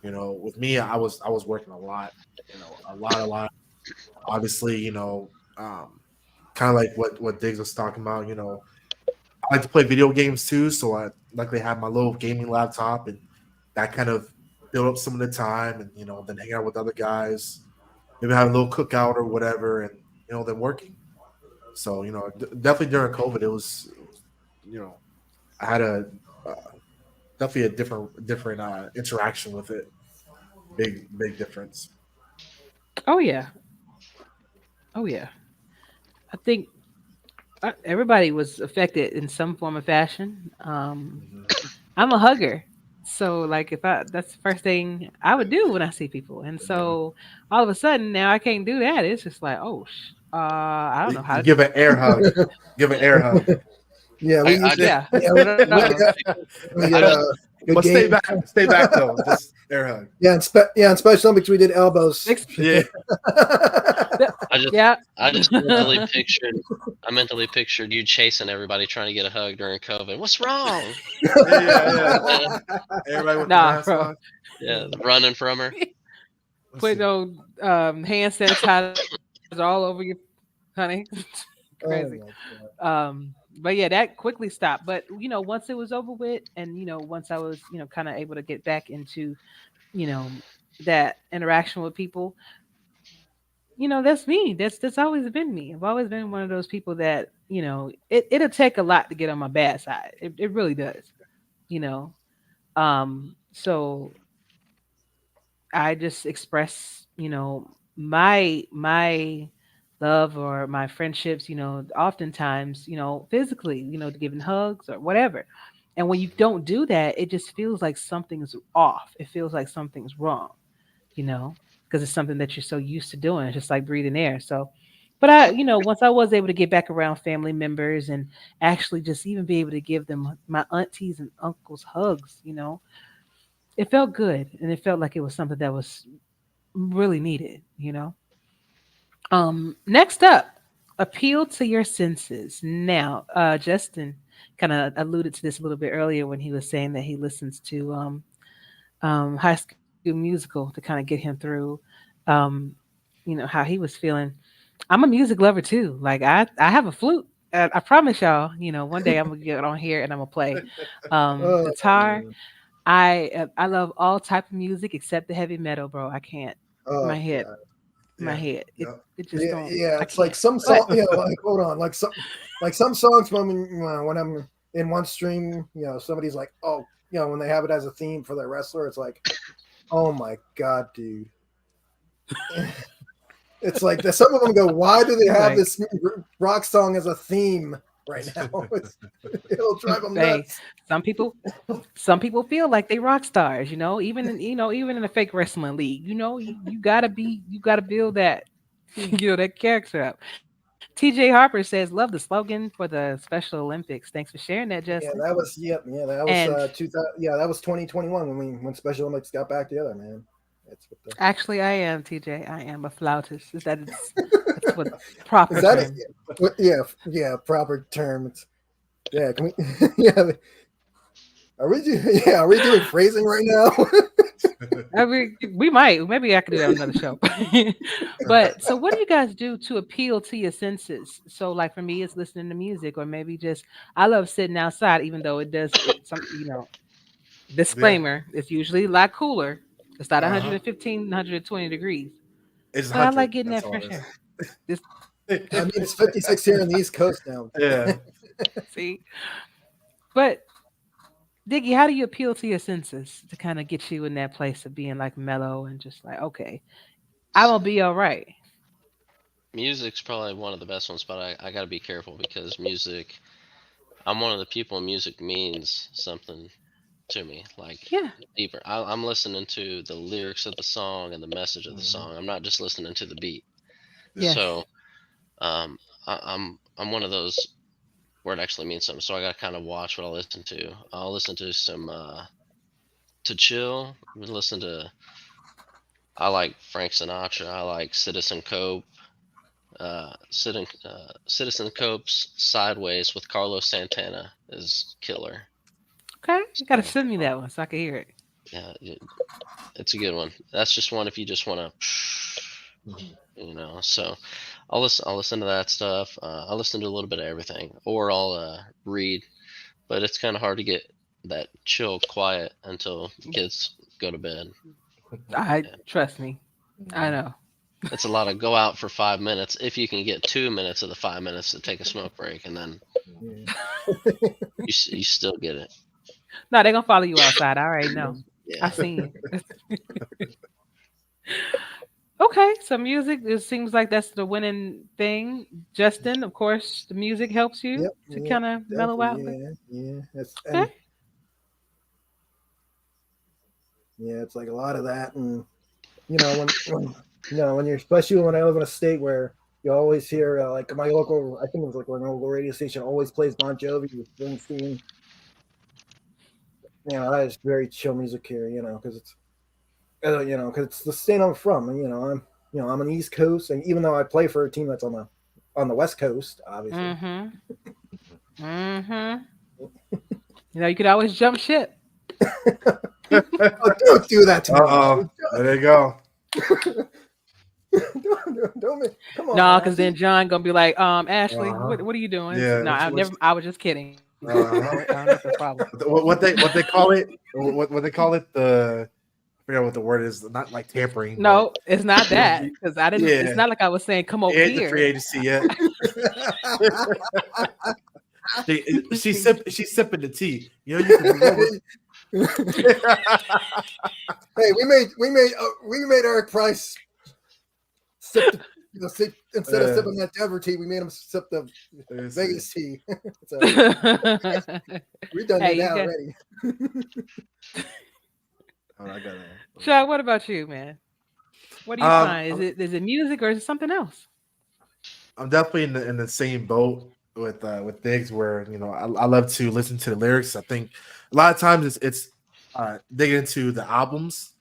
with me, I was working a lot, a lot. Obviously, kind of like what Diggs was talking about. I like to play video games too, so I luckily have my little gaming laptop, and that kind of build up some of the time, and then hang out with other guys, maybe have a little cookout or whatever, and then working. So definitely during COVID, it was you know I had uh, definitely a different interaction with it. Big difference. Oh yeah, oh yeah. I think everybody was affected in some form or fashion. I'm a hugger. So like if I that's the first thing I would do when I see people. And so all of a sudden now I can't do that. It's just like, oh I don't know how You to give an air hug. Give an Yeah, air hug. Yeah, we I used just yeah. yeah But we we I did just a good But stay game. back. Stay back though. Just air hug. Yeah, in Special Olympics we did elbows. ex- Yeah. I just yeah. I just I mentally pictured you chasing everybody trying to get a hug during COVID. What's wrong? Yeah. Yeah, Everybody with the Nah, mask bro. on. yeah, running from her. Let's Put see. no hand sanitizer all over you, honey. Crazy. Oh my god. But yeah, that quickly stopped. But once it was over with, and once I was, kind of able to get back into, you know, that interaction with people, that's me. That's always been me. I've always been one of those people that, it'll take a lot to get on my bad side. It really does, you know. So I just express, my love or my friendships, oftentimes, physically, giving hugs or whatever. And when you don't do that, it just feels like something's off. It feels like something's wrong, you know, because it's something that you're so used to doing. It's just like breathing air. So, but once I was able to get back around family members and actually just even be able to give them my aunties and uncles hugs, it felt good and it felt like it was something that was really needed. Next up, appeal to your senses. Now, Justin kind of alluded to this a little bit earlier when he was saying that he listens to High School Musical to kind of get him through, um, how he was feeling. I'm a music lover too. Like I have a flute. I promise y'all, one day I'm gonna get on here and I'm gonna play Oh guitar. man. I love all type of music except the heavy metal, bro. I can't. Oh My head, god. my Yeah. head. It Yep. it just Yeah, don't. yeah. I It's like can't. some But song. Like hold on. Like some songs when I'm in one stream, somebody's like, oh, when they have it as a theme for their wrestler, it's like, oh my god, dude. It's like some of them go, why do they you're have like, this rock song as a theme right now? It'll drive them hey, nuts. some people, some people feel like they rock stars. Even in a fake wrestling league. You gotta build that, that character up. TJ Harper says, "Love the slogan for the Special Olympics." Thanks for sharing that, Yeah, Justin. that was yeah, that was And 2000. Yeah, that was 2021 when Special Olympics got back together, man. That's what the actually, I am TJ. I am a flautist. That's what proper is that it? term. Yeah, proper terms. Yeah, can we? Yeah, are we doing phrasing right now? I mean, we might. Maybe I could do that on another show. But so, what do you guys do to appeal to your senses? So, like for me, it's listening to music, or maybe just I love sitting outside, even though it does some. Yeah. Disclaimer: it's usually a lot cooler. It's not Uh huh. 115, 120 degrees, It's but I 100. like getting That's that all fresh it air. Just is. I mean, it's 56 here on the East Coast now. Yeah. see, but Diggy, how do you appeal to your senses to kind of get you in that place of being like mellow and just like, okay, I'm So, gonna be all right. music's probably one of the best ones, but I got to be careful because music. I'm one of the people. Music means something to me, like Yeah. deeper. I'm listening to the lyrics of the song and the message of the Mhm. song. I'm not just listening to the beat. Yeah. Yes. So I'm one of those where it actually means something. So I got to kind of watch what I listen to. I'll listen to some to chill. Listen to I like Frank Sinatra. I like Citizen Cope. Citizen Cope's "Sideways" with Carlos Santana is killer. Okay. You gotta So send me that one so I can hear it. yeah, it's a good one. That's just one if you just want to, Mhm. So I'll listen to that stuff. I'll listen to a little bit of everything, or I'll read. But it's kind of hard to get that chill, quiet until the kids go to bed. I Yeah. trust me. I know. It's a lot of go out for 5 minutes if you can get 2 minutes of the 5 minutes to take a smoke break, and then Yeah. you still get it. No, they're gonna follow you outside. I already know. I Yeah. seen you. Okay, so music, it seems like that's the winning thing. Justin, of course, the music helps you Yep, to yep, kind of mellow definitely, out. yeah, yeah. It's Okay. and yeah, it's like a lot of that, and when you're especially when I live in a state where you always hear like my local, I think it was like my local radio station always plays Bon Jovi with Springsteen. That is very chill music here. Because it's the state I'm from. And, I'm on the East Coast, and even though I play for a team that's on the West Coast, obviously. Mm-hmm. Mm-hmm. You could always jump ship. Oh, don't do that to me. Uh-oh. There you go. Come on, No, because then Ashley. John gonna be like, Ashley, Uh-huh. what are you doing? So, Yeah. no, I never. I was just kidding. Uh-huh. I don't have no problem. What they call it? What they call it? I forget what the word is. Not like tampering, but No, it's not that because I didn't. It's yeah, not like I was saying come it over ain't the free here. agency yet. She's sipping the tea. You can Hey, we made Eric Price sip instead of sipping that Denver tea, we made him sip the Vegas tea. So we've done Hey, that you now got already. Oh, I got Chuck. What about you, man? What do you find? Is it music or is it something else? I'm definitely in the same boat with Diggs, where I love to listen to the lyrics. I think a lot of times it's digging into the albums.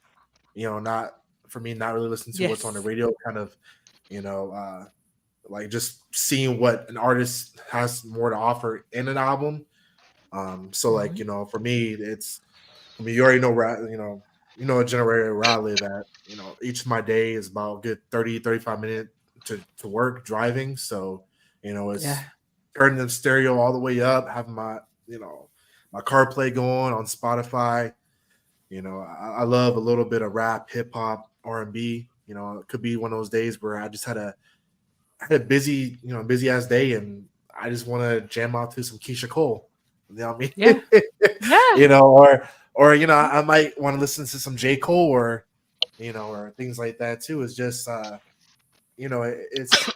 Not for me, not really listening to what's on the Yes. radio. Kind of, you know, uh, like just seeing what an artist has more to offer in an album. So like Hmm. for me, you already know where a generator where I live at. Each of my day is about a good 30-35 minutes to work driving. So, Yeah. it's turning the stereo all the way up, having my car play going on Spotify. I love a little bit of rap, hip hop, R&B. It could be one of those days where I had a busy ass day, and I just want to jam out to some Keisha Cole. You know what I Yeah. mean? Yeah. Or I might want to listen to some J Cole, or things like that too. It's just it's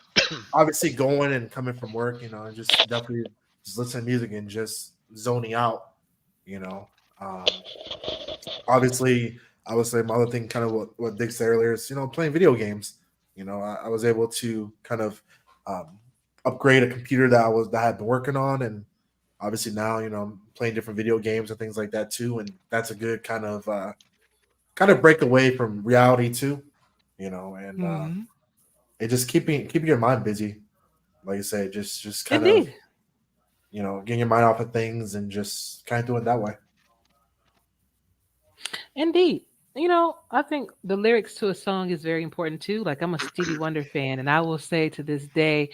obviously going and coming from work, and just definitely just listening to music and just zoning out. You know, um, obviously, I would say my other thing, kind of what Dick said earlier, is playing video games. I was able to kind of um, upgrade a computer that I had been working on, and obviously now I'm playing different video games and things like that too, and that's a good kind of break away from reality too. And Hmm. it just keeping your mind busy, like I say, just kind of Indeed. getting your mind off of things and just kind of doing it that way. Indeed. I think the lyrics to a song is very important too. Like I'm a Stevie Wonder fan, and I will say to this day,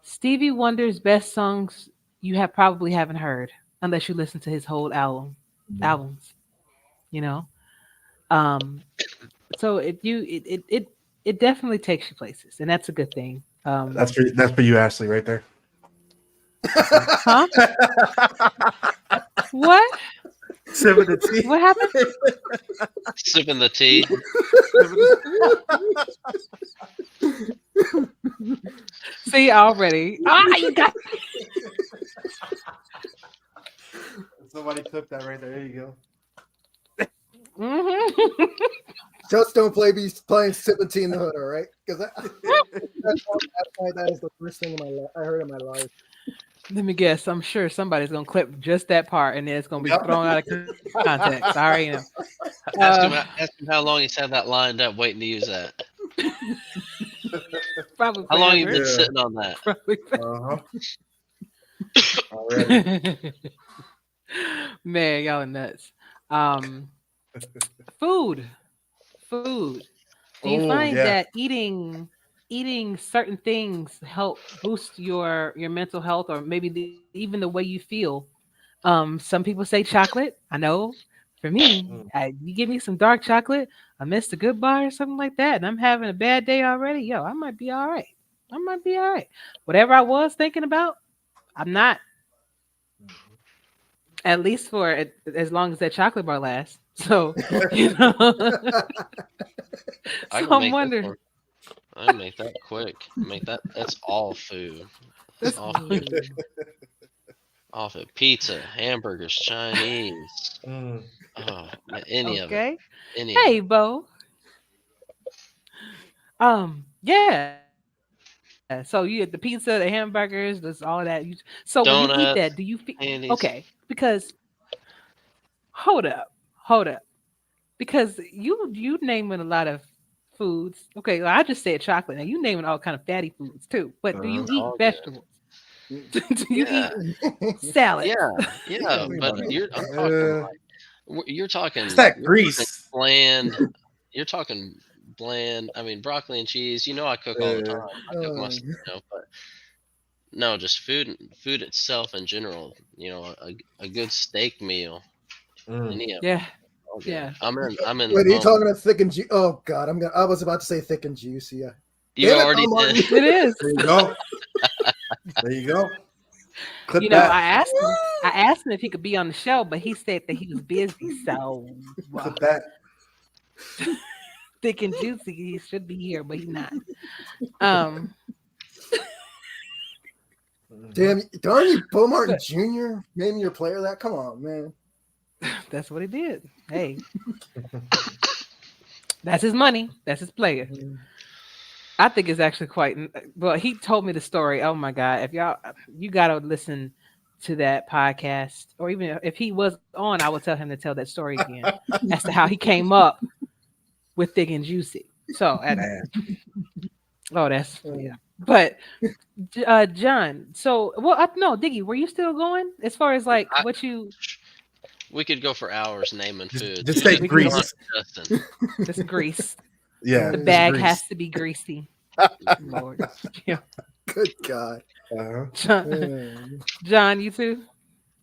Stevie Wonder's best songs you have probably haven't heard unless you listen to his whole albums. You know, um, so it definitely takes you places, and that's a good thing. That's for you, Ashley, right there. Huh? What? Sipping the tea. What happened? Sipping the tea. See already. You got. Somebody clip that right there. There you go. Hmm. Just don't playing sipping tea in the hood, all right? Because that is the first thing I heard in my life. Let me guess. I'm sure somebody's gonna clip just that part, and then it's gonna be Yep. thrown out of context. I already know. Ask Uh, him how long he's had that lined up, waiting to use that. Probably How long you forever. been Yeah. sitting on that? Probably Uh-huh. Already. Man, y'all are nuts. Um, food, food. Do you Oh find yeah. that eating certain things help boost your mental health, or maybe even the way you feel? Some people say chocolate. I know. For me, Mm. you give me some dark chocolate, a Mr. Good Bar or something like that, and I'm having a bad day already. Yo, I might be all right. I might be all right. Whatever I was thinking about, I'm not. At least for as long as that chocolate bar lasts. So, you know, I so can I'm make this wondering. one. I can make that quick. Make that. That's all food. It's That's all food. All food. Pizza, hamburgers, Chinese. Mm. Oh, man, any of it. okay. Any of Hey, it. Bo. Yeah. So you had the pizza, the hamburgers, this all of that. So when you eat that, do you feel Donuts, okay? candies. Because hold up, because you naming a lot of foods. Okay, well, I just said chocolate. Now you naming all kind of fatty foods too. But do Uh-huh. you eat All good. vegetables? Do you Yeah, eat salads? yeah. Think But about it. I'm talking Uh, like you're it's talking that grease. bland. You're talking bland. I mean, broccoli and cheese. You know, I cook all the time. Uh, I cook my, but no, just food itself in general. A good steak meal. mm. Any of it. Yeah, All good. yeah. I'm in the Wait, are you moment. talking about thick and juicy? Oh God, I was about to say thick and juicy. Yeah. You Damn it, already Tom did. Martin. It is. There you go. There you go. Clip You know, that. I asked him if he could be on the show, but he said that he was busy. So Clip that. thick and juicy, he should be here, but he's not. Um, Mhm. Damn, darn you, Bo Martin but Jr. Naming your player that? Come on, man. that's what he did. Hey, that's his money. That's his player. I think it's actually quite. Well, he told me the story. Oh my god! If y'all, you gotta listen to that podcast, or even if he was on, I would tell him to tell that story again as to how he came up with thick and juicy. So, Man. oh, that's Uh, yeah. But John, so well, no, Diggy, were you still going as far as like I, what you? we could go for hours naming food. Just You just take We can you go don't have for grease. Justin. just grease. Yeah, The just bag has grease. to be greasy. Lord, yeah. Good God. Uh-huh. John, Uh, John, you too.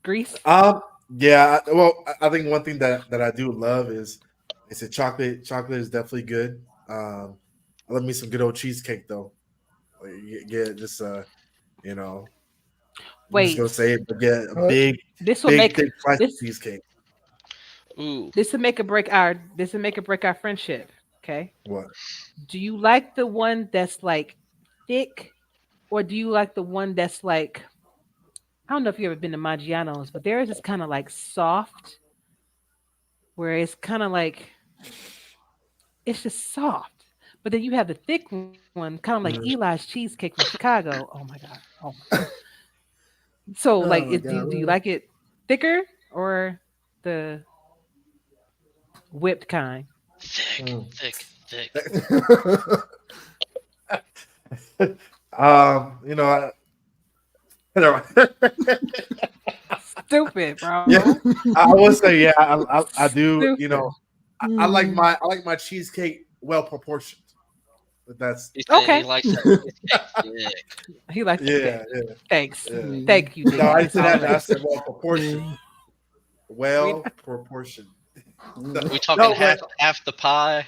Grease. Um, yeah. Well, I think one thing that I do love is a chocolate. Chocolate is definitely good. I love me some good old cheesecake though. Like, get just you know, I'm just gonna Wait, say it, but get a what? this will big make thick slice of this cheesecake. Ooh, this will make or break our friendship. Okay. What? Do you like the one that's like thick, or do you like the one that's like I don't know if you've ever been to Maggiano's, but there is this kind of like soft, where it's kind of like it's just soft. But then you have the thick one, kind of like Mm, Eli's cheesecake from Chicago. Oh my god! Oh my god! So like, Oh my do you God. like it thicker or the whipped kind? thick, mm. thick, thick. You know, I, Stupid, yeah, bro. I would say yeah. I do. You Stupid. know, I like my cheesecake well proportioned. But that's He's saying he Okay. likes that cheesecake thick. He likes it yeah, thick. yeah, Thanks. yeah. Thank you, No, I Diggy. didn't That's say all that. I'm I asking. said well proportioned. We Well proportioned. No, We talking no, but half the pie?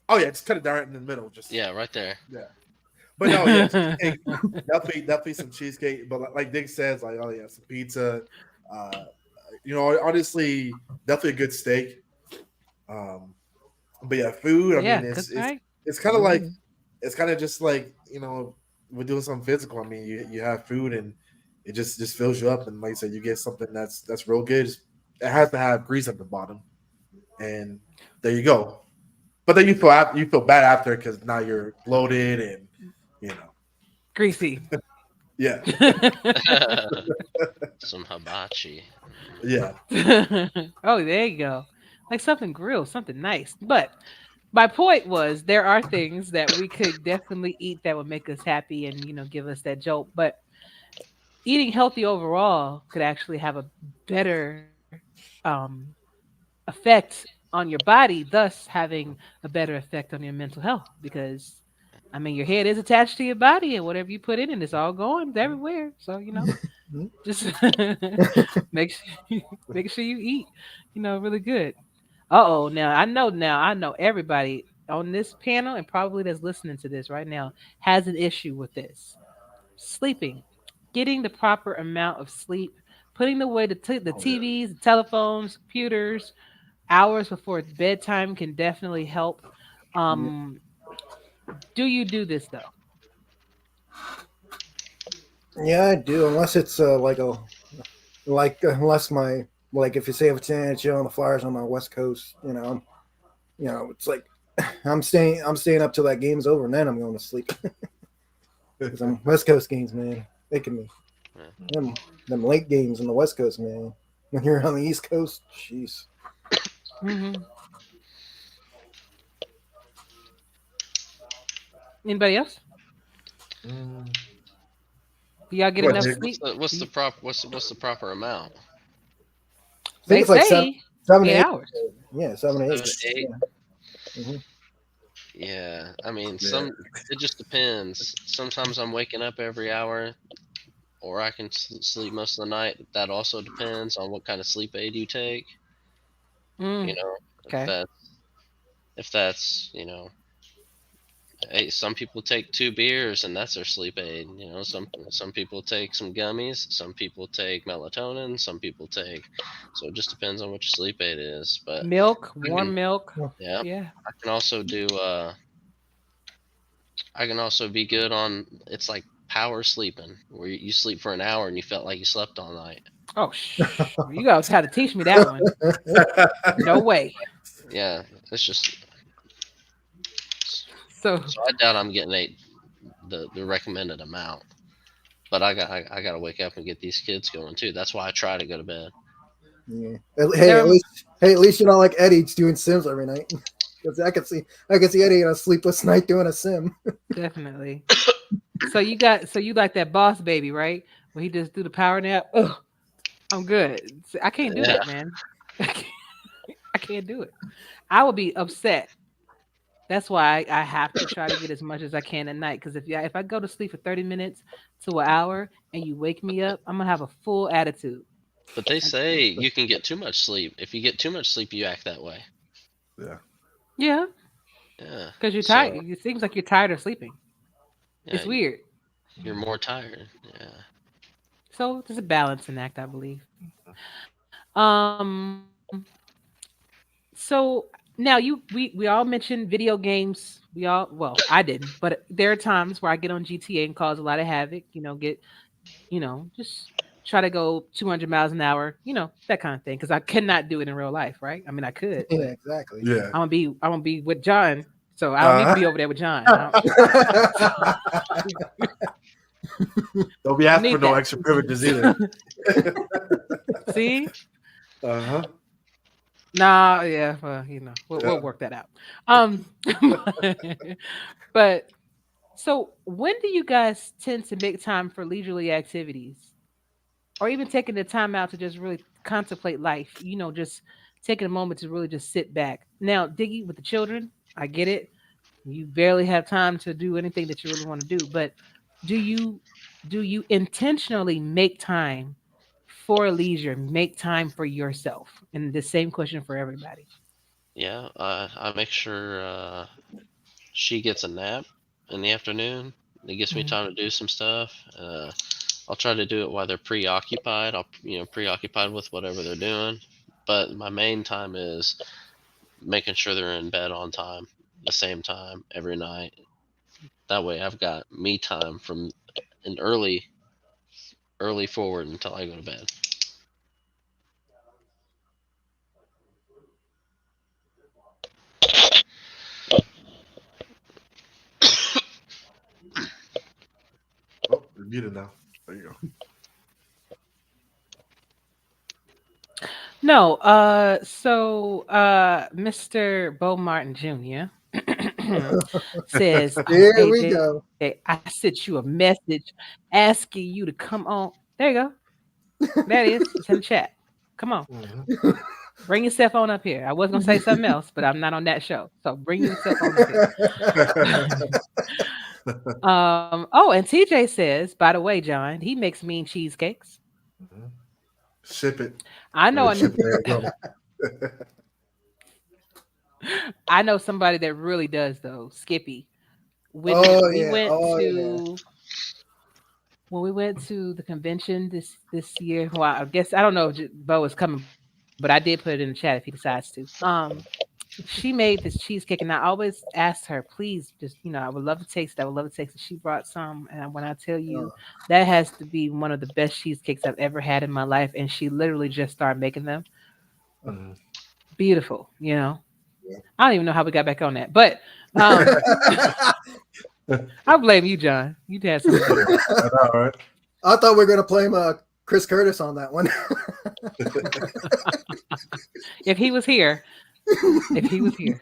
oh yeah, just cut it down in the middle. Just Yeah, right there. yeah. But no, yeah, cheesecake. Definitely some cheesecake. But like Dick says, like oh yeah, some pizza. Uh, honestly, definitely a good steak. Um, but yeah, food. I yeah, mean, good it's right. it's kind of like it's kind of just like we're doing something physical. I mean, you have food and it just fills you up, and like I said, you get something that's real good. It has to have grease at the bottom, and there you go. But then you feel bad after because now you're bloated and you know Greasy. yeah Some hibachi. yeah Oh, there you go. Like something grilled, something nice. But my point was there are things that we could definitely eat that would make us happy and, give us that jolt. But eating healthy overall could actually have a better um, effect on your body, thus having a better effect on your mental health. Because, I mean, your head is attached to your body, and whatever you put in it, it's all going everywhere. So, just make sure make sure you eat, really good. Uh-oh, now I know everybody on this panel and probably that's listening to this right now has an issue with this. Sleeping. Getting the proper amount of sleep Putting away the Oh yeah. TVs, the telephones, computers, hours before bedtime can definitely help. Yeah, Um, do you do this though? yeah, I do. Unless it's unless my like if you say if it's in NHL and the Flyers on the West Coast, it's like I'm staying up till that game's over and then I'm going to sleep because I'm West Coast games, man. They can be Yeah. them late games on the West Coast, man. When you're on the East Coast, jeez. Hmm. Anybody else? Mm. Do y'all get What, enough Jake? What's sleep? the what's Do the you, prop what's the proper amount? I think they it's like seven, say 7 to 8. 8 hours. Yeah, 7 to 8. 7 to 8. Yeah. Hmm. Yeah, I mean, Yeah. it just depends. Sometimes I'm waking up every hour, or I can sleep most of the night. That also depends on what kind of sleep aid you take. You Mm, know, if okay. that if that's hey, some people take 2 beers and that's their sleep aid. Some people take some gummies, some people take melatonin, some people take. So it just depends on what your sleep aid is. But Milk, I can, warm milk. yeah, Yeah. I can also do. I can also be good on. It's like power sleeping, where you sleep for an hour and you felt like you slept all night. Oh, you guys had to teach me that one. No way. Yeah, it's just. So So I doubt I'm getting the recommended amount. But I got to wake up and get these kids going too. That's why I try to go to bed. Yeah. there, Hey, at least you're not like Eddie's doing Sims every night. Because I can see Eddie on a sleepless night doing a sim. definitely. So you like that boss baby, right? When he just do the power nap. Ugh, I'm good. I can't do Yeah, that, man. I can't do it. I would be upset. That's why I have to try to get as much as I can at night. Because if I go to sleep for 30 minutes to an hour and you wake me up, I'm gonna have a full attitude. but they I- say you can get too much sleep. If you get too much sleep, you act that way. Yeah. Yeah, Yeah. because you're tired. So It seems like you're tired of sleeping. yeah, It's weird. you're more tired. Yeah. So there's a balancing act, I believe. Um. So now we all mentioned video games. I didn't, but there are times where I get on GTA and cause a lot of havoc. Just try to go 200 miles an hour. That kind of thing. Because I cannot do it in real life, right? I mean, I could, Yeah, but exactly. Yeah. I'm gonna be with John, so I don't need to Uh, be over there with John. don't be I don't asking for need no that. extra privileges either. See? Uh-huh. Nah, yeah, well, we'll Yeah. work that out. Um, but so when do you guys tend to make time for leisurely activities, or even taking the time out to just really contemplate life? Just taking a moment to really just sit back. Now, Diggy, with the children, I get it. You barely have time to do anything that you really want to do, but do you do you intentionally make time for leisure, make time for yourself? And the same question for everybody. Yeah. I make sure she gets a nap in the afternoon. It gives me Mhm. time to do some stuff. I'll try to do it while they're preoccupied. I'll preoccupied with whatever they're doing. But my main time is making sure they're in bed on time, the same time every night. That way, I've got me time from an early forward until I go to bed. Oh, you're muted now. There you go. No, Mr. Bo Martin Jr. says, "Oh, Here we AJ, go. I sent you a message asking you to come on. There you go. There it is. It's in the chat. Come on. Mhm. Bring yourself on up here. I was gonna say something else, but I'm not on that show. So bring yourself on up here." Oh, and TJ says, by the way, John, he makes mean cheesecakes. Mhm. Ship it. I know Or an, ship it there as well. I know somebody that really does though. Skippy. When Oh we yeah. went Oh yeah. to when we went to the convention this year. Well, I guess I don't know if Bo is coming, but I did put it in the chat if he decides to. She made this cheesecake, and I always asked her, please, just I would love to taste it. I would love to taste it. She brought some, and when I tell you, Oh, that has to be one of the best cheesecakes I've ever had in my life. And she literally just started making them. Mhm. Beautiful, yeah. I don't even know how we got back on that, but um, I blame you, John. You had something to do. I know, right? I thought we were gonna blame Chris Curtis on that one. If he was here, if he was here.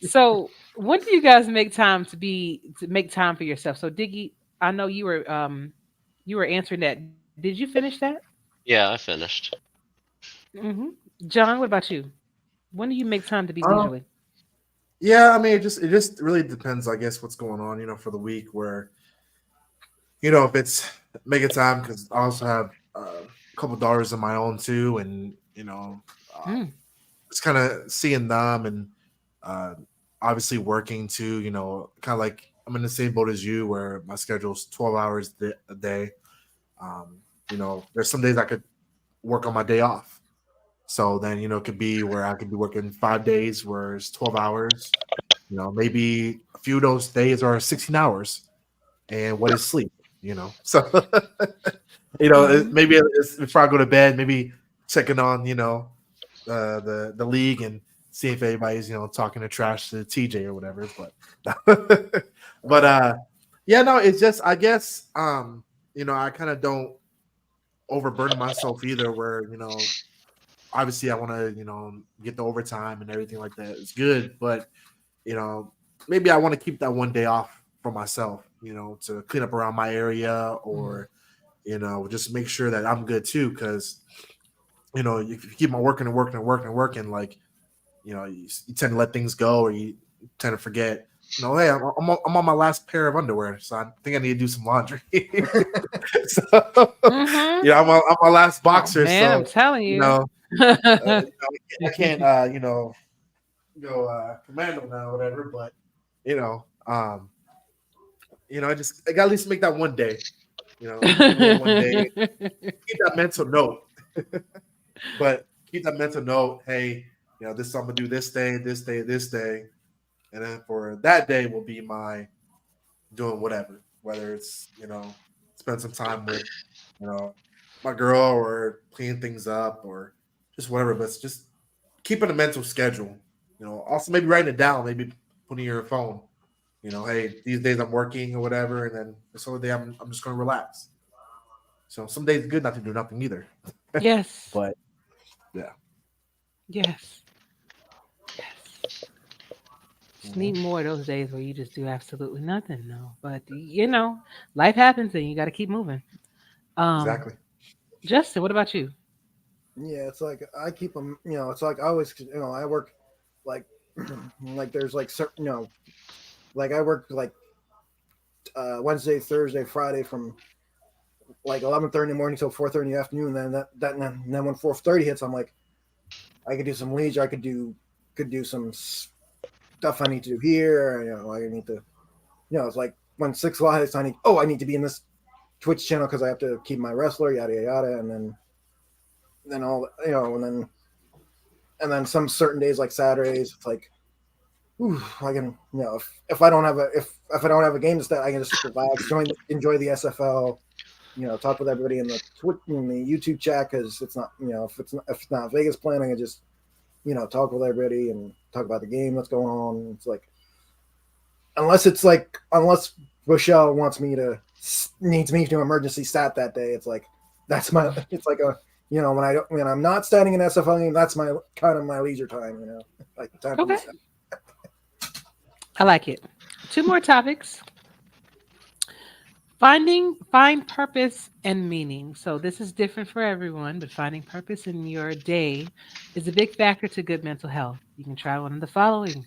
So when do you guys make time to make time for yourself? So Diggy, I know you were answering that. Did you finish that? Yeah, I finished. Hmm. John, what about you? When do you make time to be Um, leisurely? yeah, I mean, it just really depends, I guess, what's going on, for the week. Where if it's making time, because I also have a couple daughters of my own too, and Mm, just kind of seeing them and uh, obviously working too. Kind of like I'm in the same boat as you, where my schedule's 12 hours a day. There's some days I could work on my day off. So then, it could be where I could be working 5 days where it's 12 hours. Maybe a few of those days are 16 hours. And what is sleep? So, hmm. maybe it's, before I go to bed, maybe checking on, the league and see if anybody's, talking to trash to TJ or whatever. But, but, yeah, no, it's just, I guess, I kind of don't overburden myself either where, obviously I want to, get the overtime and everything like that. It's good, but you know, maybe I want to keep that one day off for myself, to clean up around my area Hmm. or, just make sure that I'm good too. Cause, if you keep on working and working and working and working, like, you tend to let things go or you tend to forget, hey, I'm on my last pair of underwear. So I think I need to do some laundry. So, Hmm. I'm my last Oh boxer. man, I'm So, telling you you. know, I can't, go commando now or whatever, but you know, um, I got to at least make that one day. Give me that one day. Keep that mental note, but keep that mental note. Hey, this I'm gonna do this day, this day, this day, and then for that day will be my doing whatever, whether it's spend some time with you know my girl or clean things up or just whatever. But it's just keeping a mental schedule. Also maybe writing it down, maybe putting your phone. Hey, these days I'm working or whatever, and then this other day I'm just gonna relax. So some days it's good not to do nothing either. Yes, But yeah. yes, yes. Just Hmm. need more of those days where you just do absolutely nothing, though. But life happens and you got to keep moving. Um, Exactly. Justin, what about you? Yeah, it's like I keep them. It's like I always. I work like like there's like certain. Like I work like Wednesday, Thursday, Friday from like 11:30 in the morning till 4:30 in the afternoon. And then and then when 4:30 hits, I'm like I could do some leisure. I could do some stuff I need to do here. I need to. It's like when 6 o'clock hits, I need to be in this Twitch channel because I have to keep my wrestler, yada yada yada, and then all and then some certain days like Saturdays, it's like, ooh, I can, if I don't have if I don't have a game to start, I can just relax, enjoy the SFL, talk with everybody in the in the YouTube chat because it's not, if it's not Vegas playing, I can just, talk with everybody and talk about the game that's going on. It's like, unless Rochelle needs me to emergency stat that day, it's like it's like a when I'm not starting an SFL game, that's my kind of my leisure time, like time for me Okay, to. I like it. Two more topics. Find purpose and meaning. So this is different for everyone, but finding purpose in your day is a big factor to good mental health. You can try one of the following.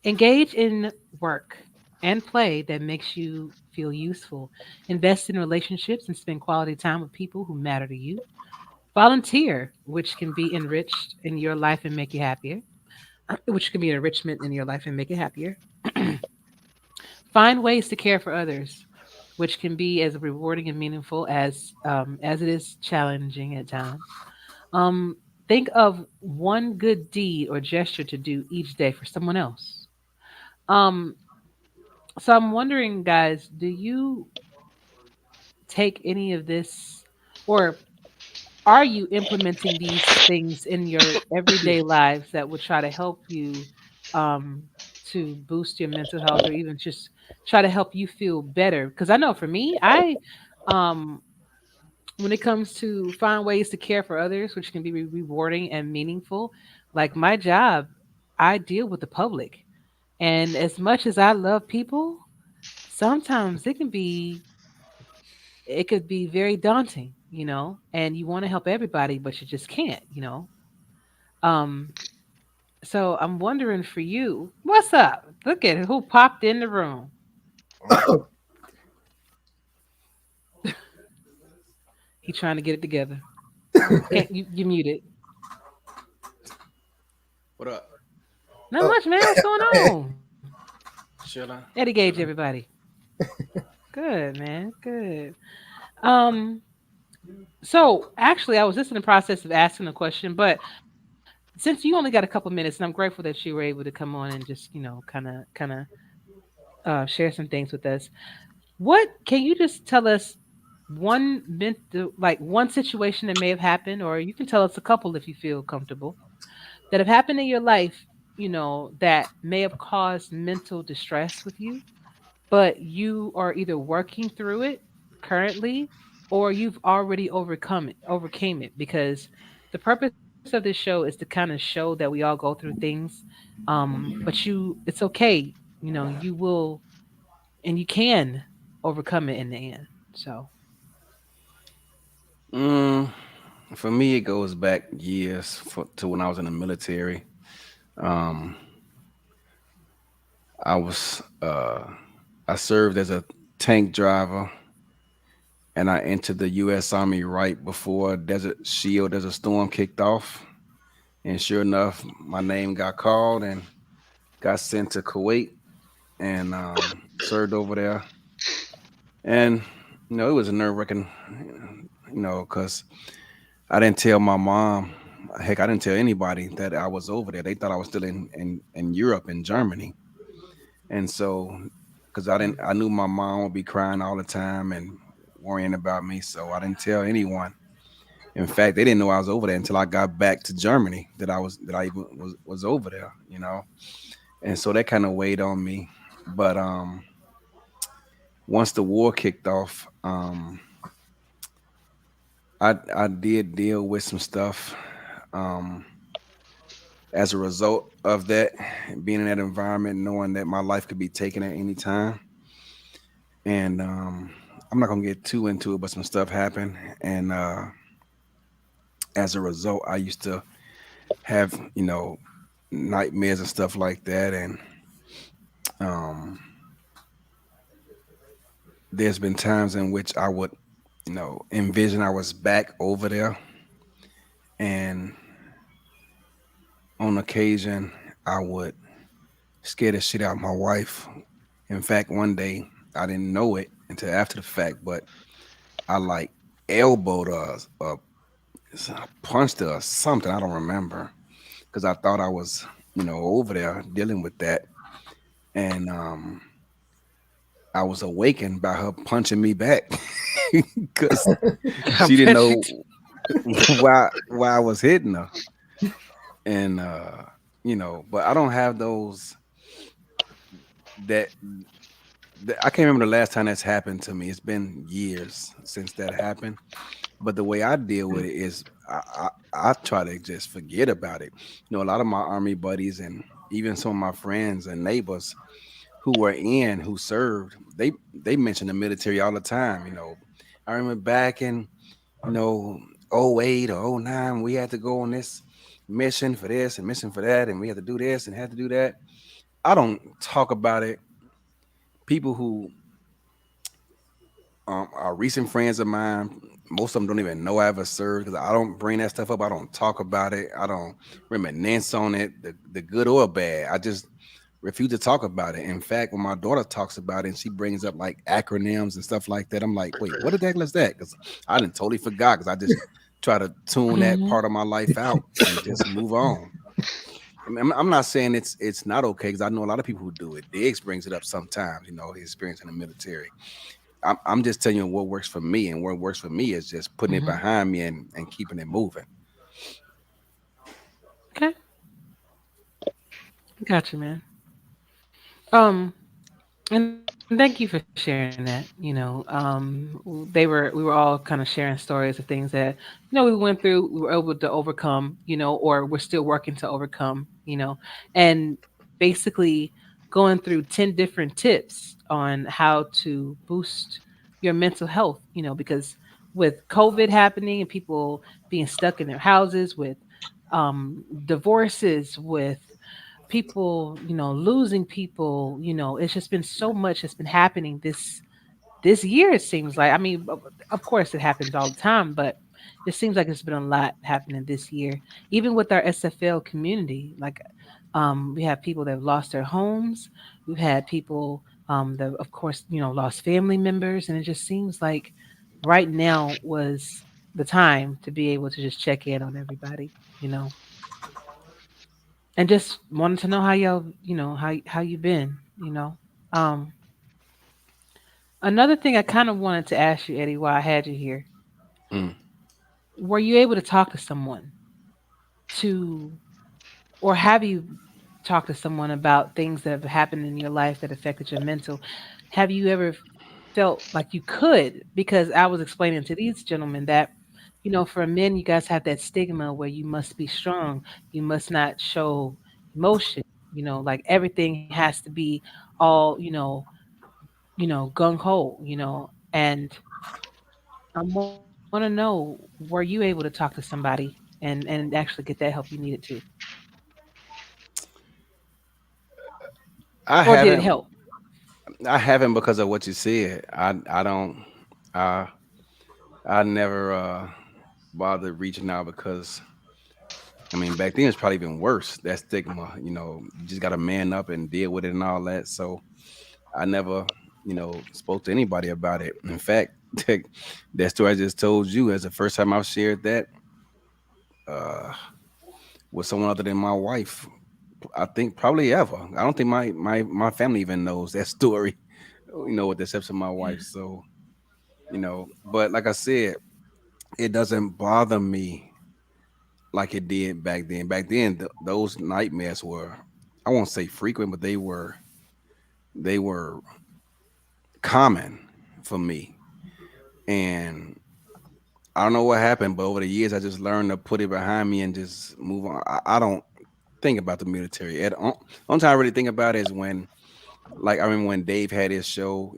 Engage in work and play that makes you feel useful. Invest in relationships and spend quality time with people who matter to you. Volunteer, which can be enriched in your life and make you happier, which can be an enrichment in your life and make it happier. Find ways to care for others. which can be as rewarding and meaningful as it is challenging at times. Um, think of one good deed or gesture to do each day for someone else. Um, so I'm wondering, guys, do you take any of this, or are you implementing these things in your everyday lives that would try to help you um, to boost your mental health, or even just try to help you feel better? Because I know for me, um, when it comes to find ways to care for others, which can be rewarding and meaningful, like my job, I deal with the public. And as much as I love people, sometimes it could be very daunting, and you want to help everybody, but you just can't. Um, so I'm wondering for you, what's up? Look at who popped in the room. He trying to get it together. Can't you muted? What up? Not Oh, much, man. What's going on? Chilling. Eddie Gage, Chilling. everybody. Good, man. Good. Um, so actually, I was just in the process of asking a question, but since you only got a couple minutes, and I'm grateful that you were able to come on and just kind of share some things with us. What can you just tell us one situation that may have happened, or you can tell us a couple if you feel comfortable, that have happened in your life, that may have caused mental distress with you, but you are either working through it currently or you've already overcame it, because the purpose of this show is to kind of show that we all go through things, but it's okay, you will, and you can overcome it in the end. So Mm, for me, it goes back years to when I was in the military. Um, I was I served as a tank driver, and I entered the U.S. Army right before Desert Storm kicked off. And sure enough, my name got called and got sent to Kuwait and served over there. And it was a nerve wracking, because I didn't tell my mom. Heck, I didn't tell anybody that I was over there. They thought I was still in Europe, in Germany. And so, because I knew my mom would be crying all the time and worrying about me. So I didn't tell anyone. In fact, they didn't know I was over there until I got back to Germany that I even was over there. And so that kind of weighed on me. But once the war kicked off, I did deal with some stuff. Um, as a result of that, being in that environment, knowing that my life could be taken at any time. And I'm not gonna get too into it, but some stuff happened. And as a result, I used to have, nightmares and stuff like that. And um, there's been times in which I would, envision I was back over there. And on occasion, I would scare the shit out of my wife. In fact, one day I didn't know it until after the fact, but I like elbowed her or punched her or something. I don't remember because I thought I was, over there dealing with that, and I was awakened by her punching me back because I she didn't bet you. know why I was hitting her, and but I don't have those that. I can't remember the last time that's happened to me. It's been years since that happened. But the way I deal with it is I try to just forget about it. A lot of my army buddies and even some of my friends and neighbors who served, they mention the military all the time. I remember back in, you know, '08 or '09, we had to go on this mission for this and mission for that, and we had to do this and had to do that. I don't talk about it. People who are recent friends of mine. Most of them don't even know I ever served because I don't bring that stuff up. I don't talk about it. I don't reminisce on it, the good or bad. I just refuse to talk about it. In fact, when my daughter talks about it and she brings up like acronyms and stuff like that, I'm like, wait, what the heck is that? Because I didn't totally forgot because I just try to tune that Mhm. part of my life out and just move on. I'm not saying it's not okay because I know a lot of people who do it. Diggs brings it up sometimes, his experience in the military. I'm just telling you what works for me, and what works for me is just putting it Mhm. behind me and keeping it moving. Okay. Got you, man. Um, and thank you for sharing that. We were all kind of sharing stories of things that we went through, we were able to overcome, or we're still working to overcome, and basically going through 10 different tips on how to boost your mental health, because with COVID happening and people being stuck in their houses, with divorces, with people, losing people, it's just been so much that's been happening this year. It seems like, I mean, of course it happens all the time, but it seems like it's been a lot happening this year, even with our SFL community. Like, we have people that have lost their homes. We've had people that, of course, lost family members, and it just seems like right now was the time to be able to just check in on everybody, you know, and just wanted to know how y'all, how you been, Um, Another thing I kind of wanted to ask you, Eddie, while I had you here, Mm. were you able to talk to someone to, or have you talked to someone about things that have happened in your life that affected your mental? Have you ever felt like you could? Because I was explaining to these gentlemen that, for men, you guys have that stigma where you must be strong, you must not show emotion, like everything has to be all, gung ho, and I want to know, were you able to talk to somebody and actually get that help you needed to, I or did it haven't help? I haven't because of what you said. I don't I I never bothered reaching out because I mean back then it's probably even worse. That stigma, you just gotta man up and deal with it and all that. So I never, spoke to anybody about it. In fact, that story I just told you as the first time I've shared that uh, with someone other than my wife. I think probably ever. I don't think my family even knows that story. With the exception of my Yeah. wife. So but like I said, it doesn't bother me like it did back then. Back then, those nightmares were, I won't say frequent, but they were common for me. And I don't know what happened, but over the years, I just learned to put it behind me and just move on. I don't think about the military. Only time I really think about it is when, like, I remember when Dave had his show,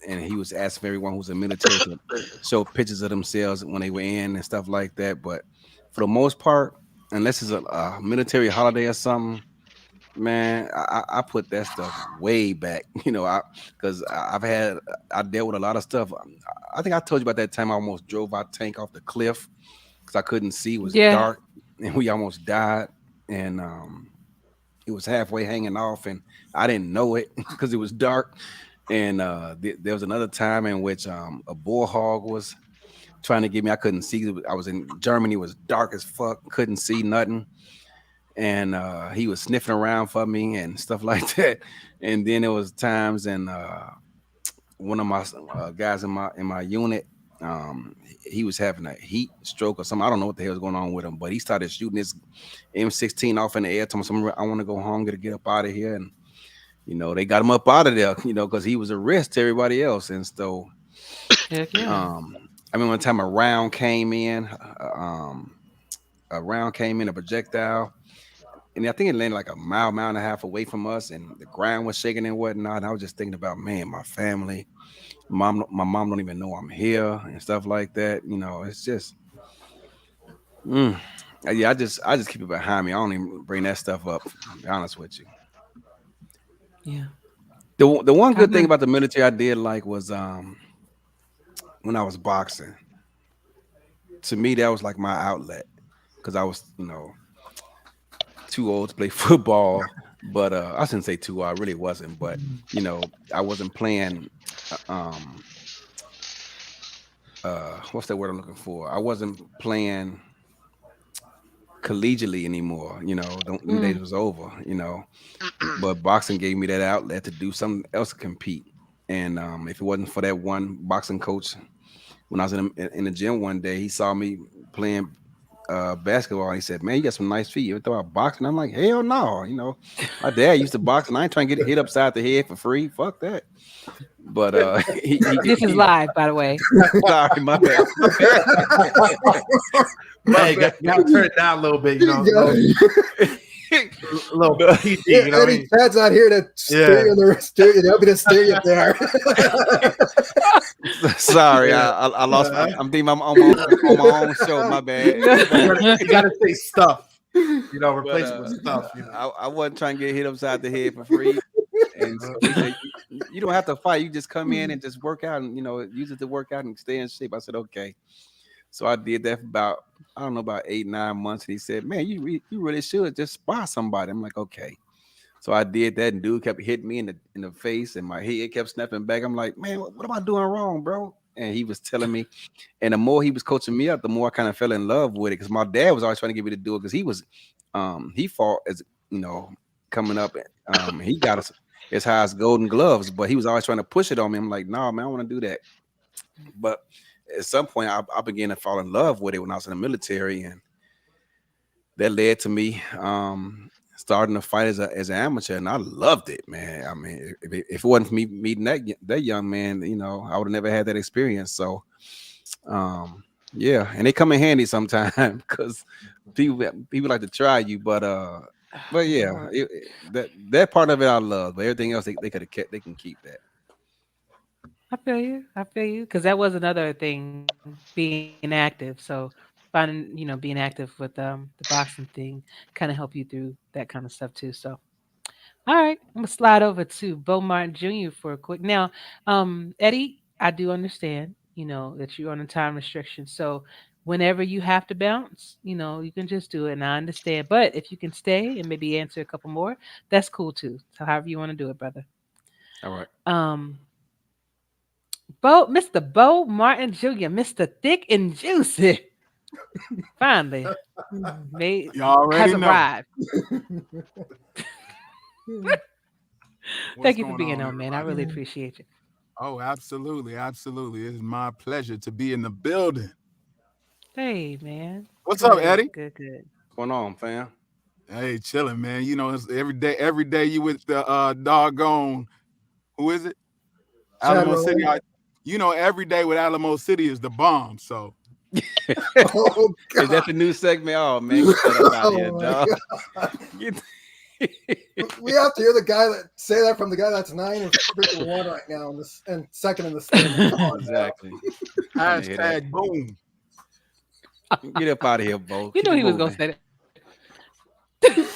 and he was asking everyone who's in the military to show pictures of themselves when they were in and stuff like that. But for the most part, unless it's a military holiday or something, man, I put that stuff way back. Because I dealt with a lot of stuff. I think I told you about that time I almost drove our tank off the cliff because I couldn't see. It was Yeah. dark, and we almost died. And it was halfway hanging off, and I didn't know it because it was dark. And there was another time in which a bullhog was trying to get me. I couldn't see. I was in Germany. It was dark as fuck. Couldn't see nothing. And he was sniffing around for me and stuff like that. And then there was times, and one of my guys in my unit, he was having a heat stroke or something. I don't know what the hell was going on with him, but he started shooting this M16 off in the air. Told me, I want to go home, get up out of here. And they got him up out of there, because he was a risk to everybody else. And so, Heck yeah. um, I mean, one time a round came in, a projectile, and I think it landed like a mile and a half away from us, and the ground was shaking and whatnot. And I was just thinking about, man, my family, my mom don't even know I'm here and stuff like that. It's just, mm, yeah, I just keep it behind me. I don't even bring that stuff up. To be honest with you, Yeah. the one I good thing know. about the military I did like was when I was boxing. To me, that was like my outlet because I was too old to play football. But I shouldn't say too. I really wasn't. But I wasn't playing. uh, Um, what's that word I'm looking for? I wasn't playing collegiately anymore. Them days Mm. was over. But boxing gave me that outlet to do something else, to compete. And if it wasn't for that one boxing coach, when I was in the gym one day, he saw me playing basketball. He said, "Man, you got some nice feet. You ever thought about boxing?" I'm like, "Hell no!" My dad used to box, and I ain't trying to get hit upside the head for free. Fuck that. But This is live, by the way. sorry, my bad. My Hey, bad. got to turn it down a little bit, You got a little PG, Yeah, you know what I Eddie, mean? Chad's not here to steer you in the steer you. They'll be to steer you there. Sorry, Yeah. I lost. I'm thinking I'm on my own show. My bad. You gotta say stuff, But replace it with stuff. I wasn't trying to get hit upside the head for free. And so he said, you don't have to fight. You just come in and just work out and, use it to work out and stay in shape. I said, okay. So I did that for about, I don't know, about 8, 9 months. And he said, man, you really should just spar somebody. I'm like, okay. So I did that, and dude kept hitting me in the face, and my head kept snapping back. I'm like, man, what am I doing wrong, bro? And he was telling me, and the more he was coaching me up, the more I kind of fell in love with it. Because my dad was always trying to get me to do it, because he fought as coming up. He got us as high as Golden Gloves, but he was always trying to push it on me. I'm like, no, man, I want to do that. But at some point, I began to fall in love with it when I was in the military, and that led to me starting to fight as an amateur, and I loved it, man. I mean, if it wasn't for me meeting that young man, I would have never had that experience. So, yeah, and they come in handy sometimes because people like to try you, but yeah, that part of it I love, but everything else they could have kept. They can keep that. I feel you. I feel you. Because that was another thing, being active. So finding, being active with the boxing thing kind of help you through that kind of stuff too. So, all right, I'm gonna slide over to Bo Martin Jr. for a quick. Now, Eddie, I do understand, that you're on a time restriction. So, whenever you have to bounce, you can just do it, and I understand. But if you can stay and maybe answer a couple more, that's cool too. So, however you want to do it, brother. All right. Um, Mr. Bo Martin Jr., Mr. Thick and Juicy, finally made You already has know arrived. what's Thank you for going being on, on, man. I really everybody. appreciate you. Oh, absolutely, absolutely. It is my pleasure to be in the building. Hey, man. What's up, Good, Eddie? good, good. What's going on, fam? Hey, chilling, man. You know, it's every day you with the doggone, who is it? Chad Alamo City. Rowan. Every day with Alamo City is the bomb. So Oh Is that God. the new segment? Oh man, get that up out of here, Oh my dog. God. Get- We have to hear the guy that say that from the guy that's 9-1 right now and second in the standings. Come on, now. exactly. Trying to hear that. hashtag boom. Get up out of here, Bo. You Keep knew it he was gonna moving. say that.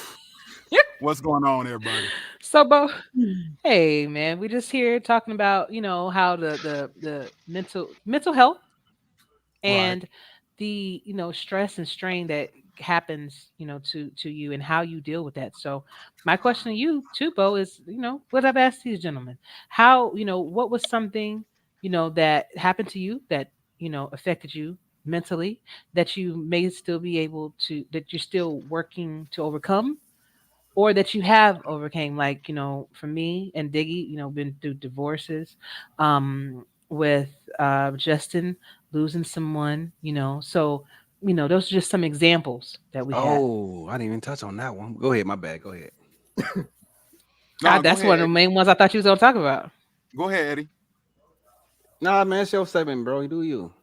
What's going on, everybody? So, Bo, hey, man, we just here talking about how the mental health Right. and the stress and strain that happens to you and how you deal with that. So my question to you too, Bo, is what I've asked these gentlemen, how what was something that happened to you that affected you mentally, that you may still be able to, that you're still working to overcome, or that you have overcame, like for me and Diggy, been through divorces, with Justin losing someone, so those are just some examples that we have. Oh, I didn't even touch on that one. Go ahead, my bad. Go ahead. No, go That's ahead, one of the Eddie. main ones I thought you was going to talk about. Go ahead, Eddie. Nah, man, it's your segment, bro. You do you.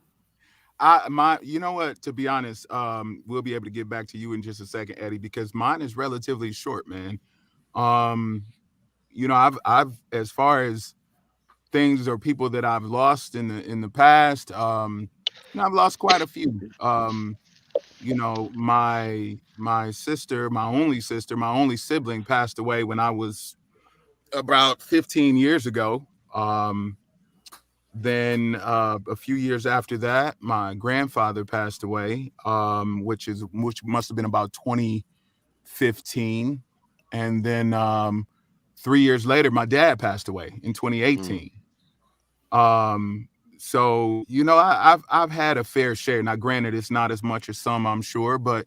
You know what? To be honest, we'll be able to get back to you in just a second, Eddie, because mine is relatively short, man. Um, I've as far as things or people that I've lost in the past, I've lost quite a few. My sister, my only sibling passed away when I was about 15 years ago. Then a few years after that, my grandfather passed away, which must have been about 2015. And then 3 years later, my dad passed away in Mm. 2018. Um, so I've had a fair share. Now, granted, it's not as much as some, I'm sure, but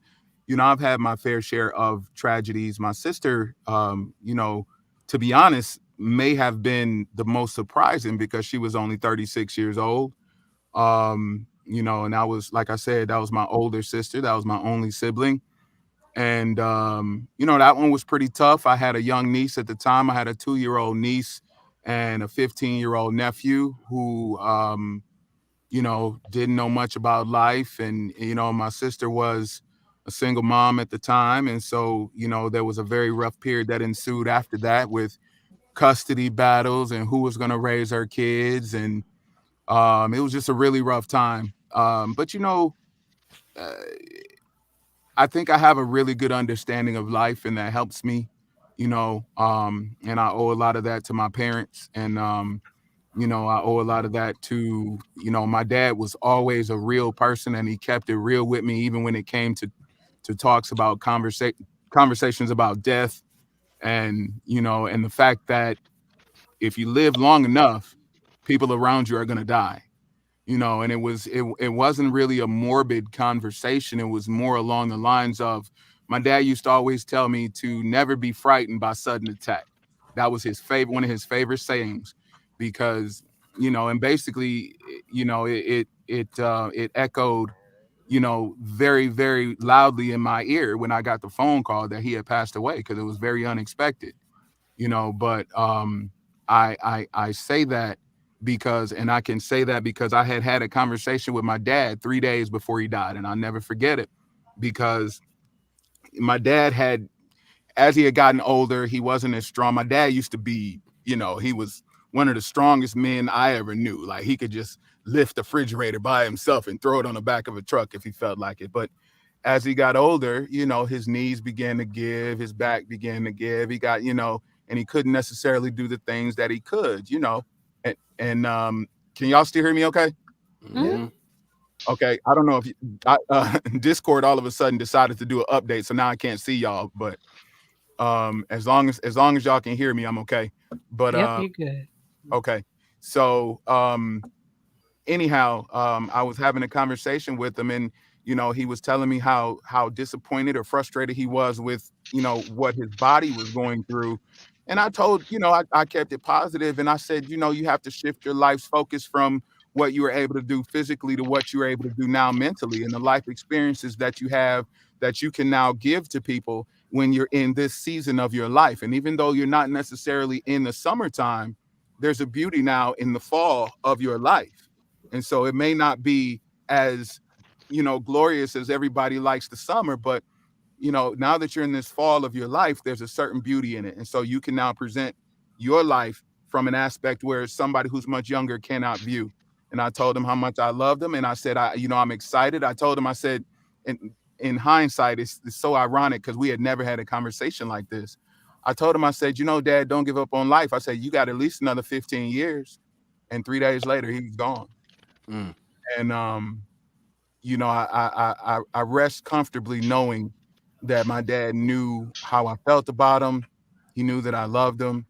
I've had my fair share of tragedies. My sister, to be honest, may have been the most surprising because she was only 36 years old. And that was, like I said, that was my older sister. That was my only sibling. And that one was pretty tough. I had a young niece at the time. I had a 2-year-old niece and a 15-year-old nephew who didn't know much about life. And my sister was a single mom at the time, and so there was a very rough period that ensued after that with custody battles and who was going to raise her kids. And it was just a really rough time. But uh, I think I have a really good understanding of life, and that helps me, and I owe a lot of that to my parents. And, I owe a lot of that to, my dad was always a real person, and he kept it real with me, even when it came to talks about conversations about death. And, and the fact that if you live long enough, people around you are going to die. And it wasn't really a morbid conversation. It was more along the lines of, my dad used to always tell me to never be frightened by sudden attack. That was his favorite, one of his favorite sayings, because and basically, it echoed, very, very loudly in my ear when I got the phone call that he had passed away, because it was very unexpected. But I say that because, and I can say that because I had had a conversation with my dad 3 days before he died, and I'll never forget it, because my dad had, as he had gotten older, he wasn't as strong. My dad used to be, he was one of the strongest men I ever knew. Like, he could just lift the refrigerator by himself and throw it on the back of a truck if he felt like it. But as he got older, his knees began to give, his back began to give. He got, and he couldn't necessarily do the things that he could, and can y'all still hear me okay? Mhm. Hmm. Okay. I don't know if Discord all of a sudden decided to do an update, so now I can't see y'all, but as long as y'all can hear me, I'm okay. But Yep, you're good. okay. So anyhow, I was having a conversation with him, and he was telling me how disappointed or frustrated he was with what his body was going through. And I told, I kept it positive, and I said, you have to shift your life's focus from what you were able to do physically to what you're able to do now mentally, and the life experiences that you have that you can now give to people when you're in this season of your life. And even though you're not necessarily in the summertime, there's a beauty now in the fall of your life. And so it may not be as, glorious as everybody likes the summer, but now that you're in this fall of your life, there's a certain beauty in it. And so you can now present your life from an aspect where somebody who's much younger cannot view. And I told him how much I loved him. And I said, I'm excited. I told him, I said, in hindsight, it's so ironic because we had never had a conversation like this. I told him, I said, Dad, don't give up on life. I said, you got at least another 15 years. And 3 days later, he was gone. Mm. And I rest comfortably knowing that my dad knew how I felt about him. He knew that I loved him,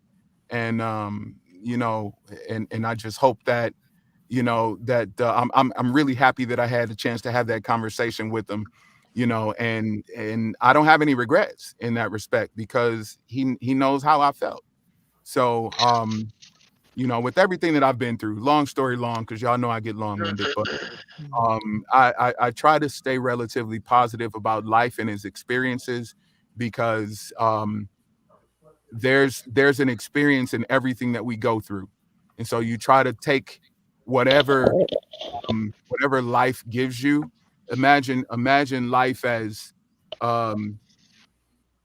and and I just hope that I'm really happy that I had the chance to have that conversation with him. And I don't have any regrets in that respect because he knows how I felt. So with everything that I've been through, long story long, because y'all know I get long winded, but Mm. I try to stay relatively positive about life and its experiences because there's an experience in everything that we go through, and so you try to take whatever whatever life gives you. Imagine life as um,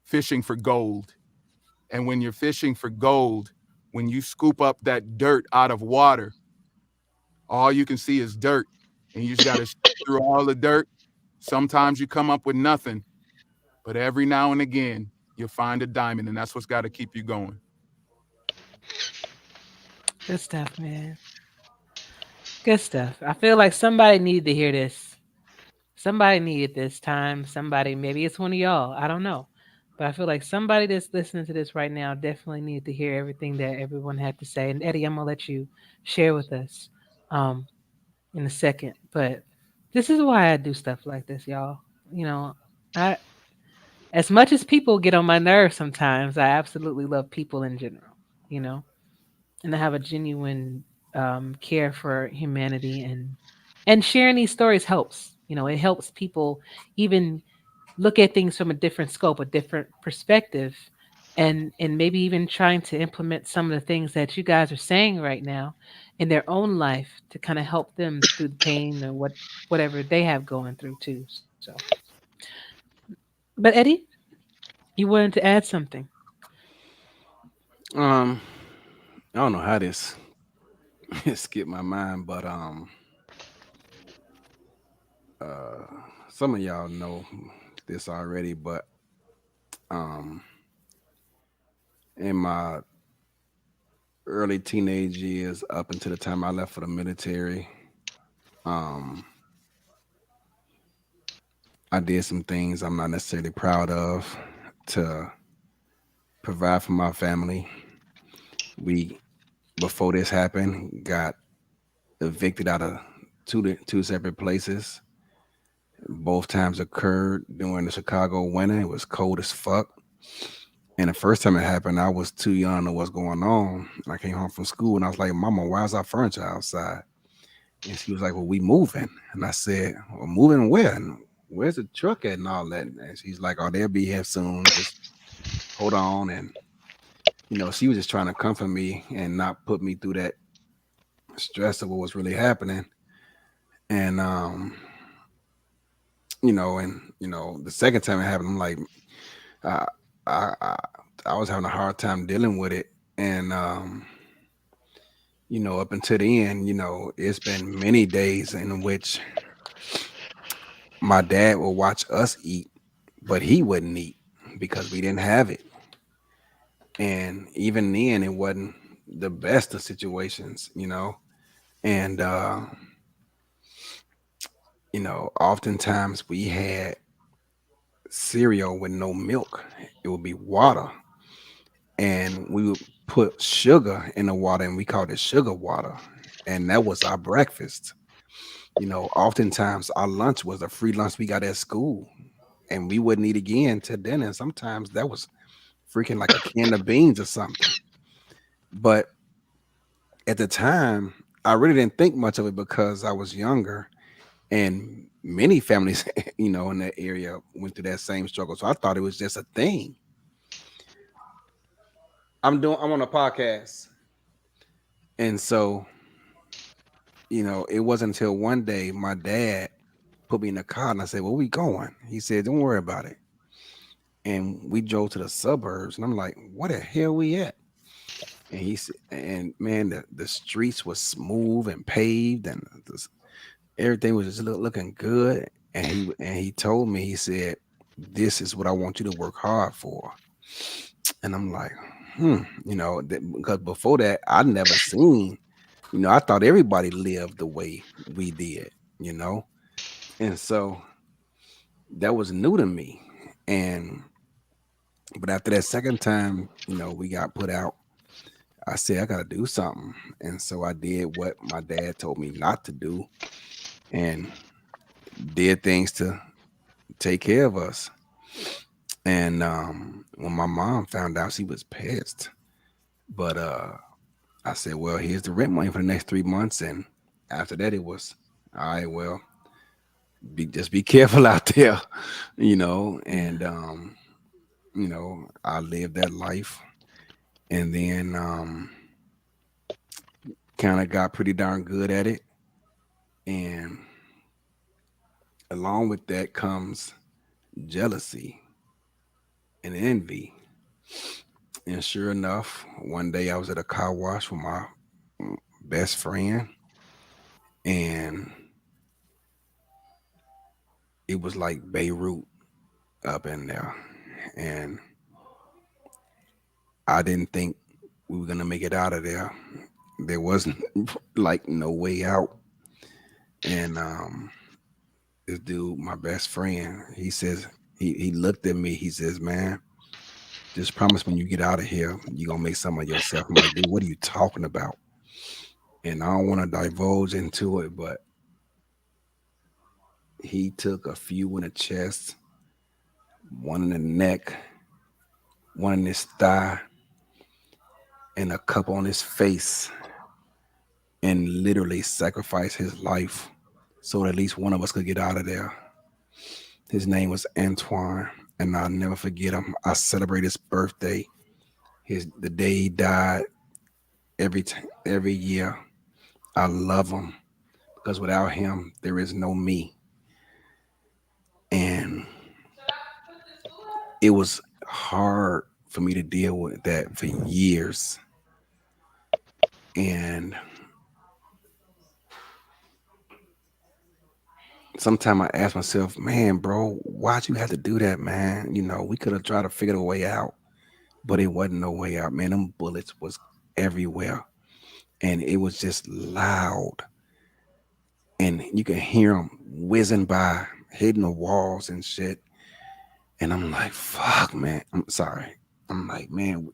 fishing for gold, and when you're fishing for gold, when you scoop up that dirt out of water, all you can see is dirt, and you just got to through all the dirt. Sometimes you come up with nothing, but every now and again you'll find a diamond, and that's what's got to keep you going. Good stuff, man. Good stuff. I feel like somebody needed to hear this. Somebody needed this time. Somebody, maybe it's one of y'all. I don't know. But I feel like somebody that's listening to this right now definitely needed to hear everything that everyone had to say. And Eddie, I'm gonna let you share with us um, in a second. But this is why I do stuff like this, y'all. You know, I as much as people get on my nerves sometimes, I absolutely love people in general. You know, and I have a genuine care for humanity, and sharing these stories helps. You know, it helps people even look at things from a different scope, a different perspective, and maybe even trying to implement some of the things that you guys are saying right now in their own life to kind of help them through the pain or whatever they have going through too. So, but Eddie, you wanted to add something. Um, I don't know how this skipped my mind, but uh, some of y'all know this already, but um, in my early teenage years, up until the time I left for the military, um, I did some things I'm not necessarily proud of to provide for my family. We, before this happened, got evicted out of two separate places. Both times occurred during the Chicago winter. It was cold as fuck. And the first time it happened, I was too young to know what's going on. And I came home from school and I was like, Mama, why is our furniture outside? And she was like, Well, we moving. And I said, Well, moving where? And where's the truck at and all that? And she's like, Oh, they'll be here soon. Just hold on. And, she was just trying to comfort me and not put me through that stress of what was really happening. And, the second time it happened, I'm like, I, I, I was having a hard time dealing with it. And, up until the end, it's been many days in which my dad will watch us eat, but he wouldn't eat because we didn't have it. And even then, it wasn't the best of situations. And, oftentimes we had cereal with no milk, it would be water. And we would put sugar in the water and we called it sugar water. And that was our breakfast. Oftentimes our lunch was a free lunch we got at school, and we wouldn't eat again till dinner. And sometimes that was freaking like a can of beans or something. But at the time, I really didn't think much of it because I was younger, and many families, in that area went through that same struggle. So I thought it was just a thing. I'm on a podcast. And so, it wasn't until one day my dad put me in the car and I said, Where we going? He said, Don't worry about it. And we drove to the suburbs, and I'm like, Where the hell we at? And he said, and man, the streets was smooth and paved, and everything was just looking good. And he told me, he said, This is what I want you to work hard for. And I'm like, because before that, I'd never seen, I thought everybody lived the way we did. And so that was new to me. And but after that second time, we got put out, I said I gotta do something. And so I did what my dad told me not to do and did things to take care of us. And when my mom found out, she was pissed. But I said, Well, here's the rent money for the next 3 months. And after that, it was all right, well, just be careful out there, and I lived that life. And then kind of got pretty darn good at it. And along with that comes jealousy and envy. And sure enough, one day I was at a car wash with my best friend, and it was like Beirut up in there. And I didn't think we were gonna make it out of there. There wasn't like no way out. And this dude, my best friend, he says, he looked at me, he says, Man, Just promise when you get out of here, you're gonna make some of yourself. I'm like, dude, what are you talking about? And I don't want to divulge into it, but he took a few in the chest, one in the neck, one in his thigh, and a couple on his face, and literally sacrificed his life so that at least one of us could get out of there. His name was Antoine, and I'll never forget him. I celebrate his birthday, his the day he died every year. I love him because without him, there is no me. And it was hard for me to deal with that for years. And sometimes I ask myself, man, bro, why'd you have to do that, man? We could have tried to figure a way out, but it wasn't no way out, man. Them bullets was everywhere. And it was just loud. And you can hear them whizzing by, hitting the walls and shit. And I'm like, fuck, man. I'm sorry. I'm like, man,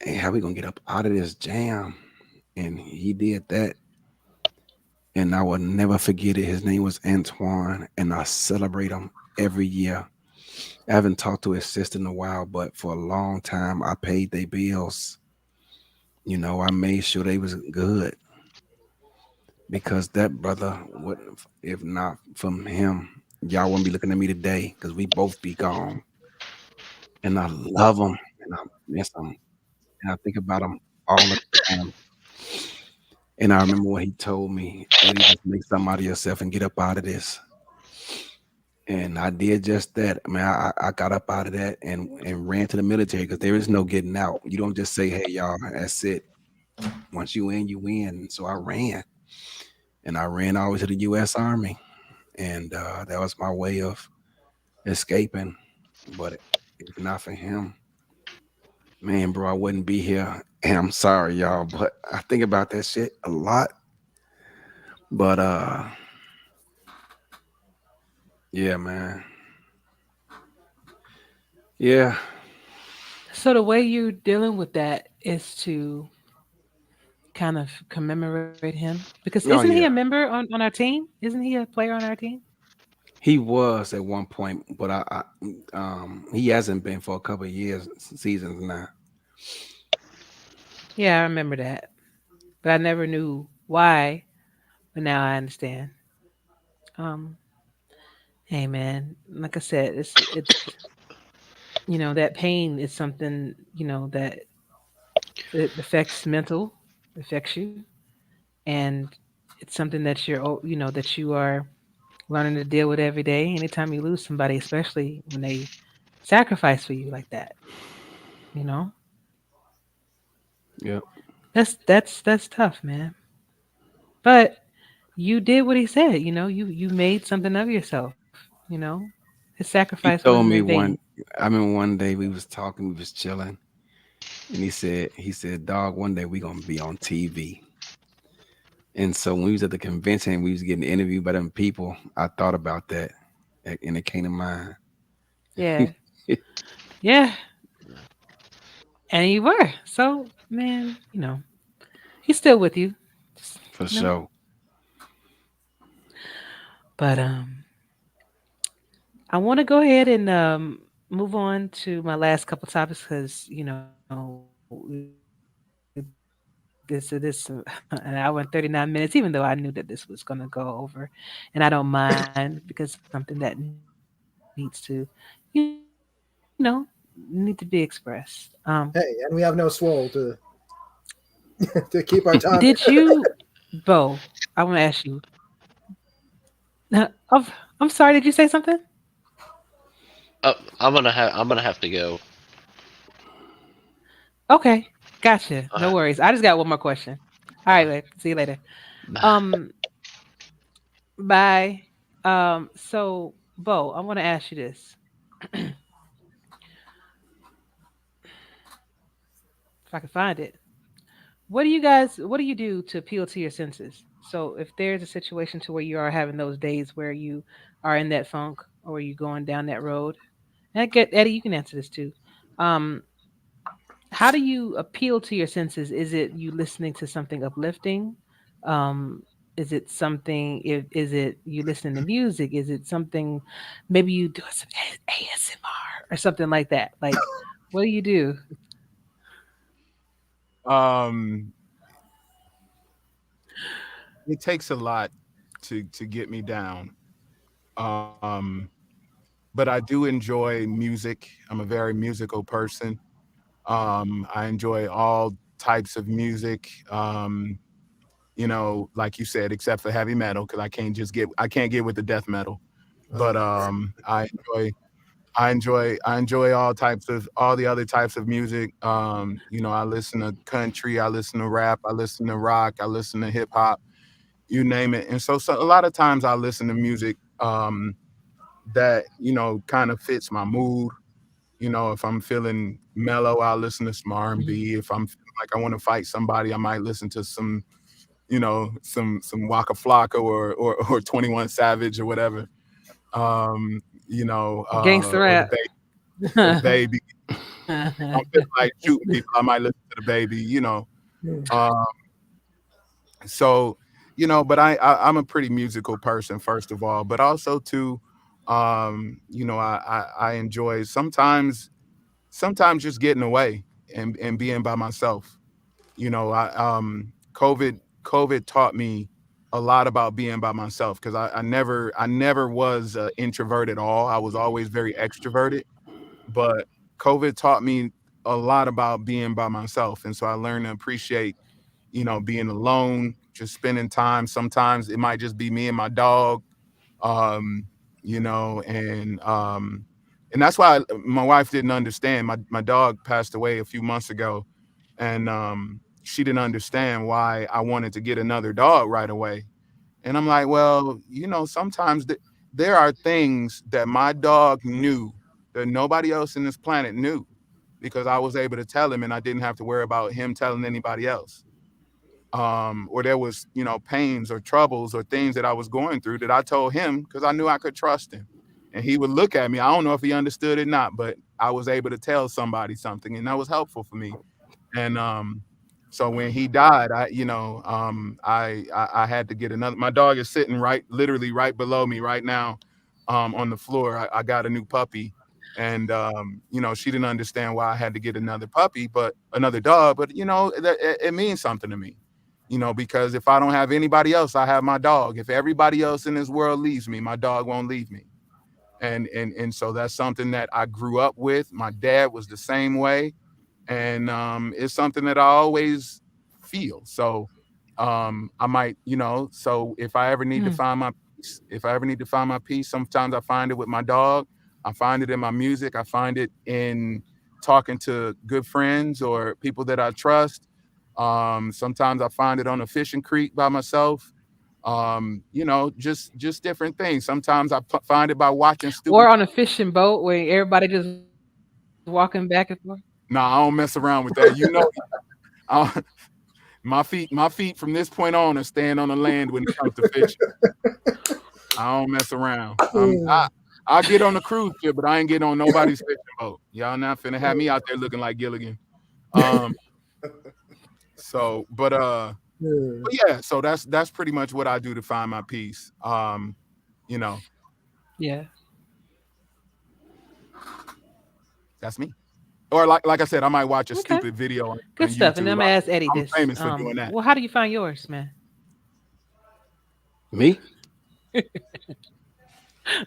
hey, how we gonna get up out of this jam? And he did that. And I will never forget it. His name was Antoine, and I celebrate him every year. I haven't talked to his sister in a while, but for a long time, I paid their bills. I made sure they was good because that brother would, if not from him, y'all wouldn't be looking at me today because we both be gone. And I love him, and I miss him, and I think about him all the time. And I remember when he told me, Eddie, just make something out of yourself and get up out of this. And I did just that. I mean, I got up out of that and ran to the military because there is no getting out. You don't just say, hey, y'all, that's it. Once you in, you win. So I ran. And I ran all the way to the U.S. Army. And that was my way of escaping. But if not for him, man, bro, I wouldn't be here. And I'm sorry, y'all, but I think about that shit a lot. But yeah, man. Yeah. So the way you're dealing with that is to kind of commemorate him because isn't he Oh a yeah. member on our team? Isn't he a player on our team? He was at one point, but he hasn't been for a couple of years, seasons now. Yeah, I remember that, but I never knew why. But now I understand. Um, hey man, like I said, it's that pain is something that it affects mental, affects you, and it's something that that you are learning to deal with every day. Anytime you lose somebody, especially when they sacrifice for you like that, you know, Yep. that's tough, man. But you did what he said. You made something of yourself. His sacrifice He wasn't told in me vain. one. I remember one day we was talking, we was chilling, and he said, "Dog, one day we gonna be on TV." And so when we was at the convention, we was getting interviewed by them people. I thought about that, and it came to mind. Yeah, yeah, and you were. So, man, he's still with you. Just, For you know. sure. But I want to go ahead and move on to my last couple topics because this an hour and 39 minutes. Even though I knew that this was going to go over, and I don't mind because it's something that needs to, need to be expressed. Hey, and we have no swole to to keep our Did tongue. you, Bo? I want to ask you. I'm sorry. Did you say something? I'm gonna have to go. Okay, gotcha. No Uh, worries. I just got one more question. All right, babe. See you later. Um, bye. So Bo, I want to ask you this. If I can find it. What do you do to appeal to your senses? So if there's a situation to where you are having those days where you are in that funk or you going down that road, and I get Eddie, you can answer this too. Um, how do you appeal to your senses? Is it you listening to something uplifting? Um, is it something? Is it you listening to music? Is it something? Maybe you do some ASMR or something like that. Like, what do you do? Um, it takes a lot to get me down. Um, but I do enjoy music. I'm a very musical person. I enjoy all types of music. Like you said, except for heavy metal, because I can't get with the death metal. But I enjoy all the other types of music. I listen to country, I listen to rap, I listen to rock, I listen to hip hop, you name it. And so a lot of times I listen to music that kind of fits my mood. If I'm feeling mellow, I'll listen to some Mhm. R&B. If I'm feeling like I want to fight somebody, I might listen to some Waka Flocka or 21 Savage or whatever. Gangster Or rap. the baby. I'm feeling like shooting people, I might listen to the baby. Um, so, but I'm a pretty musical person, first of all, but also too, I enjoy sometimes just getting away and being by myself. COVID taught me a lot about being by myself because I never was an introvert at all. I was always very extroverted, but COVID taught me a lot about being by myself, and so I learned to appreciate being alone, just spending time. Sometimes it might just be me and my dog, um, you know, and um, and that's why my wife didn't understand. My dog passed away a few months ago, and she didn't understand why I wanted to get another dog right away. And I'm like, well, sometimes there are things that my dog knew that nobody else in this planet knew because I was able to tell him, and I didn't have to worry about him telling anybody else. Or there was, pains or troubles or things that I was going through that I told him because I knew I could trust him. And he would look at me. I don't know if he understood it or not, but I was able to tell somebody something, and that was helpful for me. And so when he died, I had to get another. My dog is sitting literally right below me right now, on the floor. I got a new puppy, and she didn't understand why I had to get another puppy, but another dog. But it means something to me, because if I don't have anybody else, I have my dog. If everybody else in this world leaves me, my dog won't leave me. And so that's something that I grew up with. My dad was the same way, and it's something that I always feel. So I might, so if I ever need to Mm. find my peace, if I ever need to find my peace, sometimes I find it with my dog. I find it in my music. I find it in talking to good friends or people that I trust. Sometimes I find it on a fishing creek by myself. Just different things. Sometimes find it by watching stupid. Or on a fishing boat where everybody just walking back and forth. Nah, I don't mess around with that. I, my feet from this point on are staying on the land when it comes to fishing. I don't mess around. I get on the cruise ship, but I ain't getting on nobody's fishing boat. Y'all not finna have me out there looking like Gilligan. Um, so but yeah, so that's pretty much what I do to find my peace. You know, Yeah. that's me. Or like I said, I might watch a Okay. stupid video Good on stuff. And then YouTube. I'm gonna ask Eddie I'm this. famous for doing that. Well, how do you find yours, man? Me?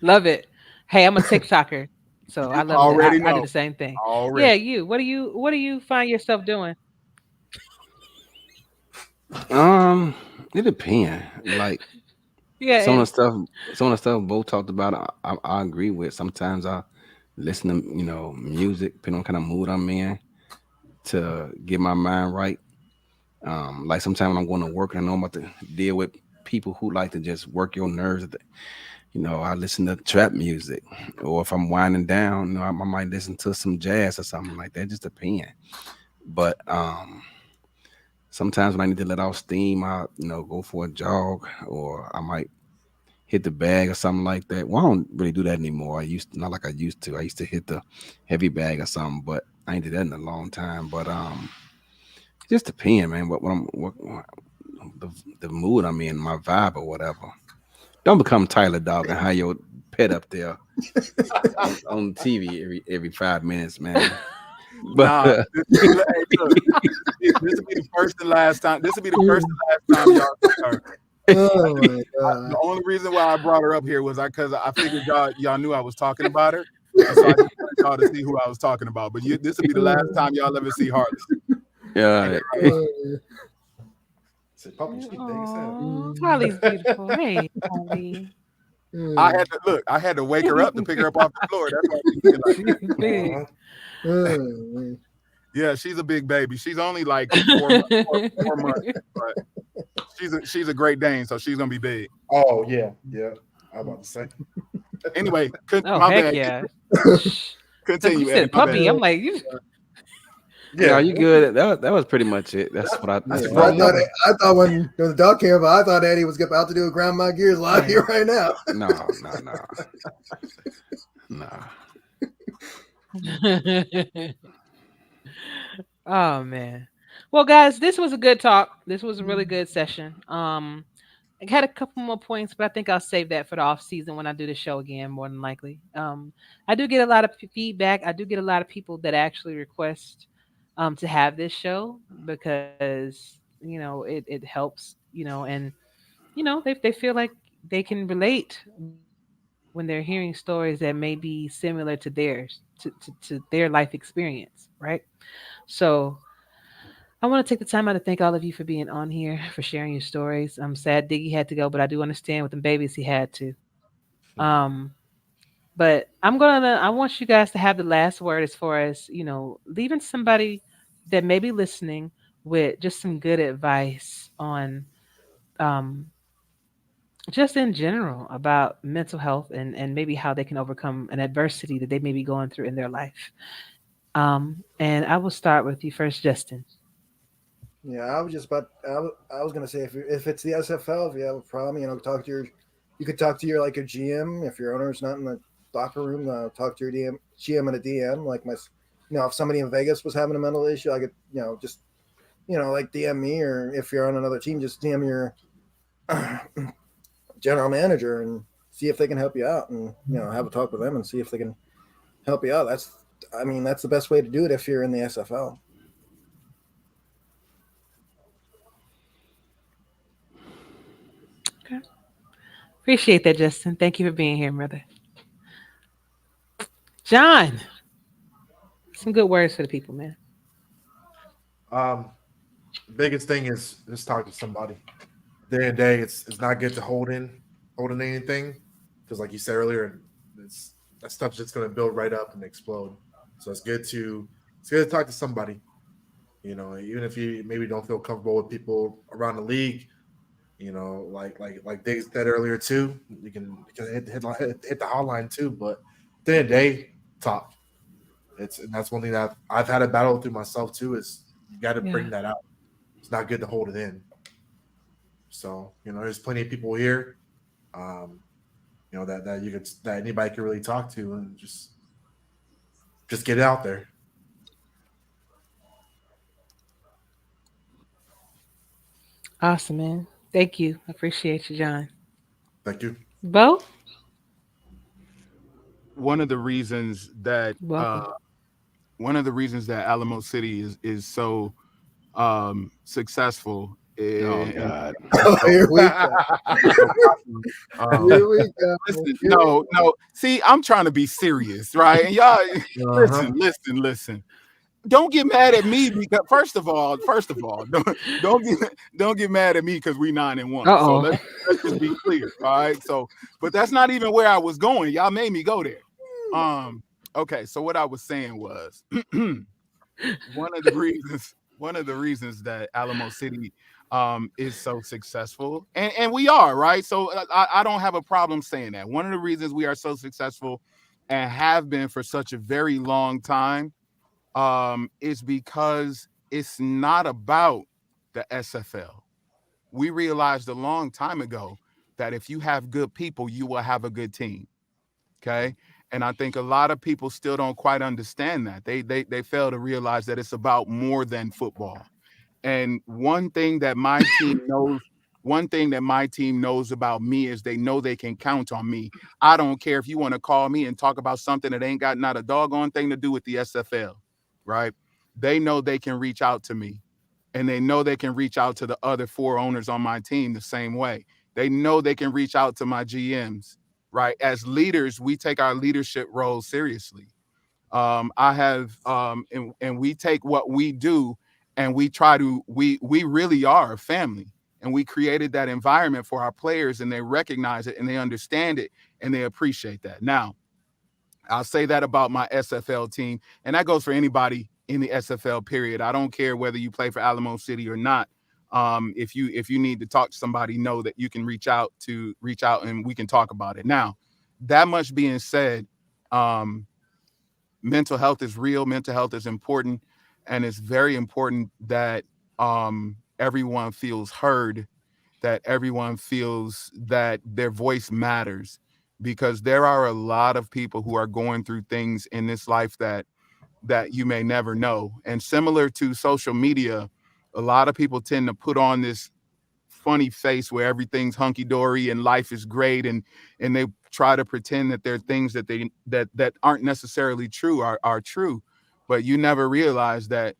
Love it. Hey, I'm a TikToker, so I You love that. already I do know. the same thing. Yeah, Already. you. What do you find yourself doing? Um, it depends. Like Yeah, some of the Eddie. stuff, some of the stuff both talked about, I agree with. Sometimes I listen to music, depending on kind of mood I'm in, to get my mind right. Like sometimes when I'm going to work and I know I'm about to deal with people who like to just work your nerves. I listen to trap music, or if I'm winding down, I might listen to some jazz or something like that. Just depends. But sometimes when I need to let off steam, I go for a jog, or I might hit the bag or something like that. Well, I don't really do that anymore. Not like I used to. I used to hit the heavy bag or something, but I ain't did that in a long time, but it just depend, man. What the, the mood I'm in, my vibe or whatever. Don't become Tyler Dog and have your pet up there on TV every 5 minutes, man. But Nah, hey, look, this will be the first and last time. This will be the first and last time y'all see her. Oh my The god. only reason why I brought her up here was because I figured y'all knew I was talking about her, and so I just wanted y'all to see who I was talking about. But this will be the last time y'all ever see Harley. yeah, Say puppy, she big as hell. Oh, Holly's beautiful. Hey, Holly. I had to look. I had to wake her up to pick her up off the floor. That's why she's looking like that. She's big. Uh-huh. Yeah, she's a big baby. She's only like 4 months, but she's a Great Dane, so she's gonna be big. Oh yeah. I'm about to say. Anyway, Oh, my heck bad. yeah. Continue, You Eddie. said My puppy. bad. I'm like, you. yeah, you good? That was pretty much it. That's what I. That's That's the I what wrong I thought number. I thought when the dog came up, I thought Eddie was about to do a grandma gears live here right now. no, no. Oh man. Well, guys, this was a good talk. This was a really good session. I had a couple more points, but I think I'll save that for the off season when I do the show again, more than likely. I do get a lot of feedback. I do get a lot of people that actually request to have this show because it helps, and they feel like they can relate when they're hearing stories that may be similar to theirs, to their life experience, right? So I want to take the time out to thank all of you for being on here, for sharing your stories. I'm sad Diggy had to go, but I do understand with the babies he had to. But I want you guys to have the last word as far as, leaving somebody that may be listening with just some good advice on um, just in general about mental health and maybe how they can overcome an adversity that they may be going through in their life. And I will start with you first, Justin. Yeah, I was just about. I was gonna say if it's the SFL, if you have a problem, you could talk to your like a GM if your owner's not in the locker room. Talk to your GM and a DM. Like if somebody in Vegas was having a mental issue, I could just like DM me, or if you're on another team, just DM your general manager and see if they can help you out, and have a talk with them and see if they can help you out. That's the best way to do it if you're in the SFL. Okay. Appreciate that, Justin. Thank you for being here, brother. John, some good words for the people, man. Um, the biggest thing is just talk to somebody. At the end of the day, it's not good to hold in anything because, like you said earlier, that stuff's just going to build right up and explode. So it's good to talk to somebody. Even if you maybe don't feel comfortable with people around the league, like Diggs said earlier too, you can hit the hotline too. But at the end of the day, talk. And that's one thing that I've had a battle through myself too. Is you got to Yeah. bring that out. It's not good to hold it in. So there's plenty of people here, um, that anybody can really talk to, and just get it out there. Awesome, man. Thank you. Appreciate you, John. Thank you. Bo, One of the reasons that welcome. Alamo City is so successful Oh and God. Oh, so, here we go. so popular. Here we go. Listen, Here we no. See, I'm trying to be serious, right? And y'all, Uh-huh. listen. Don't get mad at me because first of all, don't get mad at me because we 9-1. So Uh-oh. let's just be clear, all right? So, but that's not even where I was going. Y'all made me go there. Okay. So what I was saying was one of the reasons that Alamo City is so successful, and we are right. So I don't have a problem saying that. One of the reasons we are so successful and have been for such a very long time is because it's not about the SFL. We realized a long time ago that if you have good people, you will have a good team. Okay. And I think a lot of people still don't quite understand that. They fail to realize that it's about more than football. And one thing that my team knows about me is they know they can count on me. I don't care if you want to call me and talk about something that ain't got not a doggone thing to do with the SFL, right? They know they can reach out to me, and they know they can reach out to the other four owners on my team the same way. They know they can reach out to my GMs, right? As leaders, we take our leadership role seriously. I have and we take what we do, and we try to we really are a family, and we created that environment for our players, and they recognize it and they understand it and they appreciate that. Now, I'll say that about my SFL team, and that goes for anybody in the SFL period. I don't care whether you play for Alamo City or not. If you need to talk to somebody, know that you can reach out and we can talk about it. Now, that much being said, um, mental health is real. Mental health is important, and it's very important that everyone feels heard, that everyone feels that their voice matters, because there are a lot of people who are going through things in this life that you may never know. And similar to social media, a lot of people tend to put on this funny face where everything's hunky dory and life is great, and they try to pretend that there are things that that aren't necessarily true are true. But you never realize that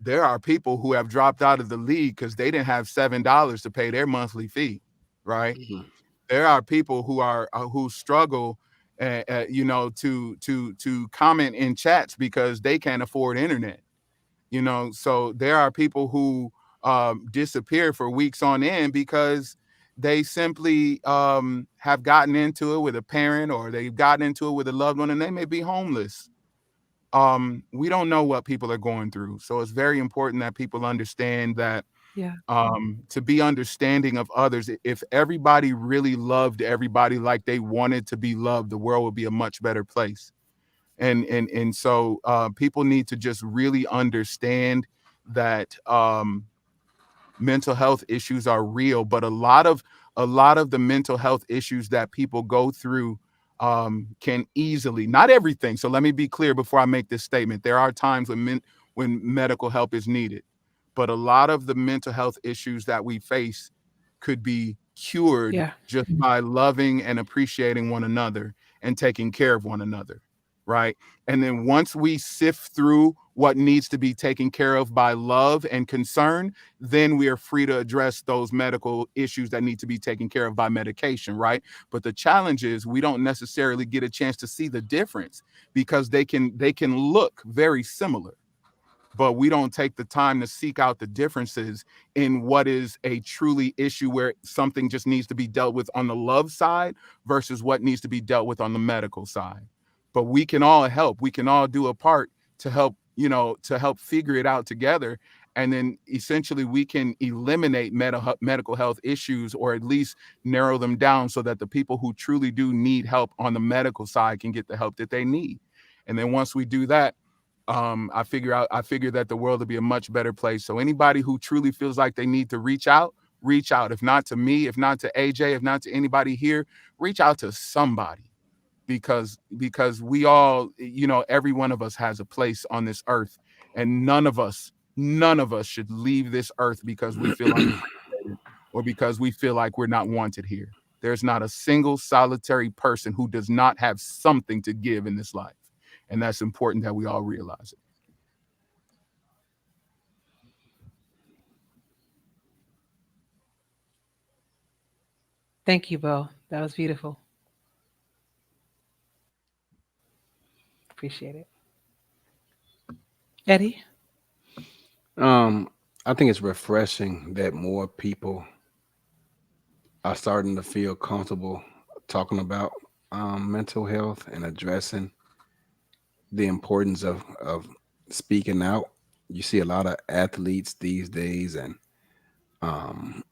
there are people who have dropped out of the league because they didn't have $7 to pay their monthly fee, right? Mhm. There are people who struggle, to comment in chats because they can't afford internet. So there are people who disappear for weeks on end because they simply have gotten into it with a parent, or they've gotten into it with a loved one, and they may be homeless. We don't know what people are going through, so it's very important that people understand that, Yeah. to be understanding of others. If everybody really loved everybody like they wanted to be loved, the world would be a much better place. And so people need to just really understand that mental health issues are real, but a lot of the mental health issues that people go through can easily, not everything. So let me be clear before I make this statement. There are times when medical help is needed, but a lot of the mental health issues that we face could be cured Yeah. just by loving and appreciating one another and taking care of one another, right? And then once we sift through what needs to be taken care of by love and concern, then we are free to address those medical issues that need to be taken care of by medication, right? But the challenge is we don't necessarily get a chance to see the difference, because they can look very similar, but we don't take the time to seek out the differences in what is a truly issue where something just needs to be dealt with on the love side versus what needs to be dealt with on the medical side. But we can all help. We can all do a part to help figure it out together. And then essentially we can eliminate medical health issues, or at least narrow them down, so that the people who truly do need help on the medical side can get the help that they need. And then once we do that, I figure that the world will be a much better place. So anybody who truly feels like they need to reach out. If not to me, if not to AJ, if not to anybody here, reach out to somebody, because we all, every one of us has a place on this earth, and none of us should leave this earth because we feel unappreciated, or because we feel like we're not wanted here. There's not a single solitary person who does not have something to give in this life. And that's important that we all realize it. Thank you, Bo. That was beautiful. Appreciate it. Eddie? Um, I think it's refreshing that more people are starting to feel comfortable talking about mental health and addressing the importance of speaking out. You see a lot of athletes these days, and um,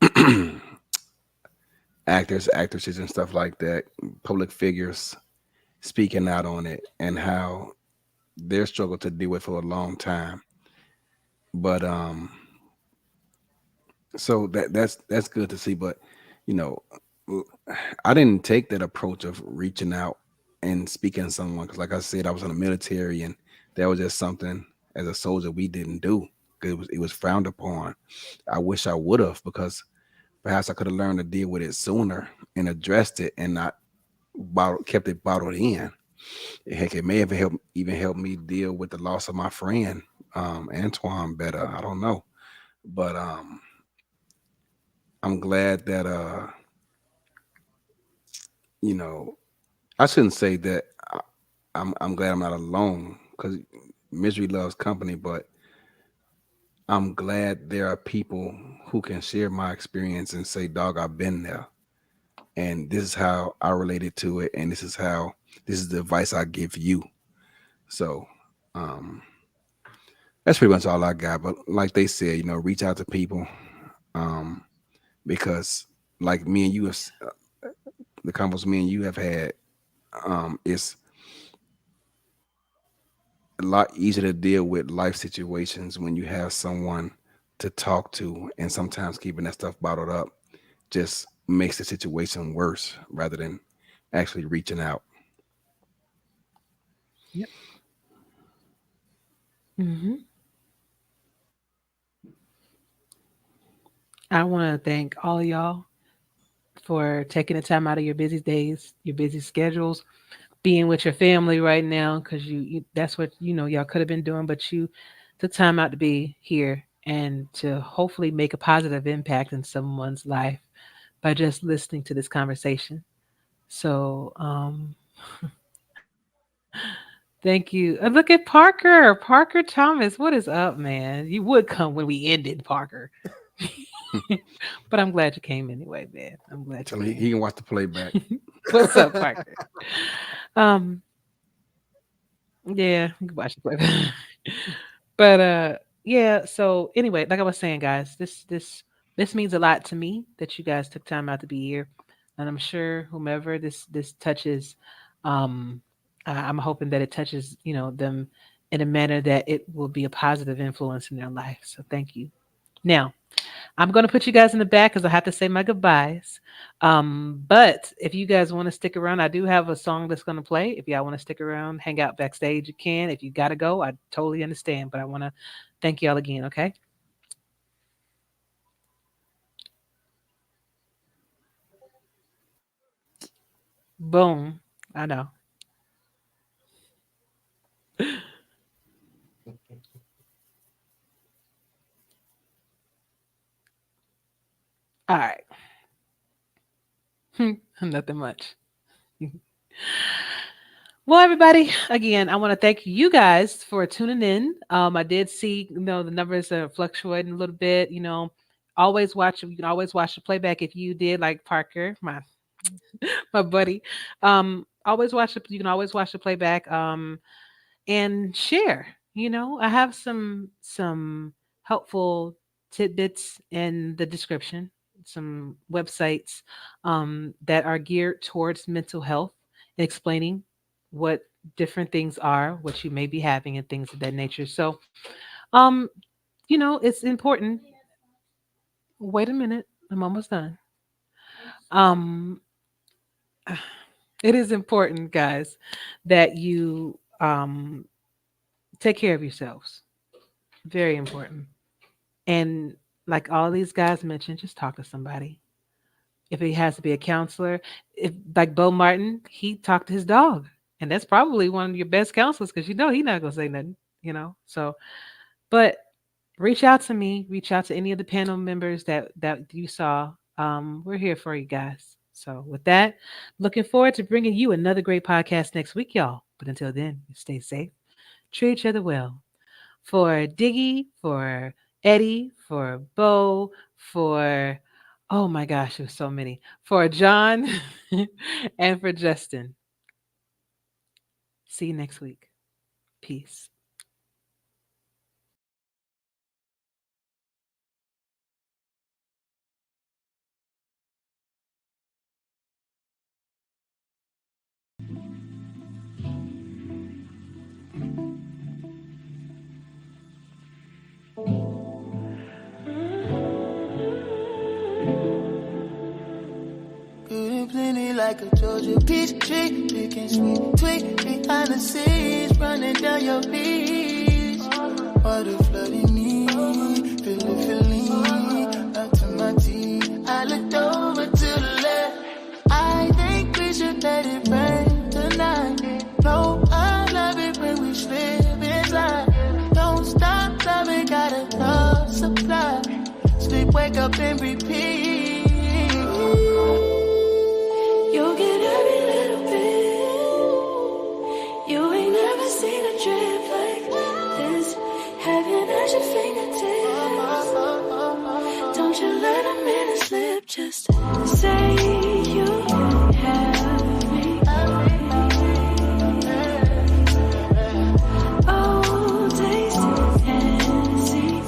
actors, actresses, and stuff like that, public figures speaking out on it and how they're struggled to deal with for a long time. But so that's good to see. But you know, I didn't take that approach of reaching out and speaking to someone. Because, like I said, I was in the military, and that was just something as a soldier we didn't do. 'Cause it was frowned upon. I wish I would have, because perhaps I could have learned to deal with it sooner and addressed it, and not kept it bottled in. Heck, it may have helped me deal with the loss of my friend, Antoine, better. I don't know, but I'm glad that you know, I shouldn't say that. I'm glad I'm not alone, because misery loves company. But I'm glad there are people who can share my experience and say, "Dog, I've been there, and this is how I related to it, and this is the advice I give you." So, um, that's pretty much all I got. But like they said, reach out to people, um, because like me and you have, the convos me and you have had, it's a lot easier to deal with life situations when you have someone to talk to, and sometimes keeping that stuff bottled up just makes the situation worse rather than actually reaching out. Yep. Hmm. I want to thank all of y'all for taking the time out of your busy days, your busy schedules, being with your family right now, because that's what y'all could have been doing, but you took time out to be here and to hopefully make a positive impact in someone's life by just listening to this conversation. So, thank you. Look at Parker Thomas. What is up, man? You would come when we ended, Parker. But I'm glad you came anyway, man. I'm glad you Tell him he, came. he can watch the playback. What's up, Parker? Um, yeah, you can watch the play. But yeah, so anyway, like I was saying, guys, this means a lot to me that you guys took time out to be here. And I'm sure whomever this touches, um I'm hoping that it touches, them in a manner that it will be a positive influence in their life. So thank you. Now, I'm going to put you guys in the back because I have to say my goodbyes. But if you guys want to stick around, I do have a song that's going to play. If y'all want to stick around, hang out backstage, you can. If you got to go, I totally understand. But I want to thank y'all again, okay? Boom. I know. All right. Nothing much. Well, everybody, again, I want to thank you guys for tuning in. I did see, the numbers are fluctuating a little bit. Always watch. You can always watch the playback if you did, like Parker, my buddy. Always watch. You can always watch the playback. And share. I have some helpful tidbits in the description. Some websites that are geared towards mental health and explaining what different things are, what you may be having, and things of that nature. So, um, it's important. Wait a minute, I'm almost done. Um, it is important, guys, that you take care of yourselves. Very important. And like all these guys mentioned, just talk to somebody. If it has to be a counselor, if like Bo Martin, he talked to his dog. And that's probably one of your best counselors because he's not gonna say nothing. So but reach out to me, reach out to any of the panel members that you saw. We're here for you guys. So with that, looking forward to bringing you another great podcast next week, y'all. But until then, stay safe, treat each other well. For Diggy, for Eddie, for Bo, for oh my gosh, there's so many. For John and for Justin. See you next week. Peace. Good Plenty, plenty like a Georgia peach tree. Picking sweet tweet behind the scenes, running down your beach. Water flooding me, feeling up to my teeth. I looked over to the left. I think we should let it rain tonight. No, I love it when we slip inside. Don't stop loving, got enough supply. Sleep, wake up and repeat. You'll get every little bit. You ain't never seen a drip like this. Heaven at your fingertips. Don't you let a minute slip. Just say you have me. Oh, taste and see.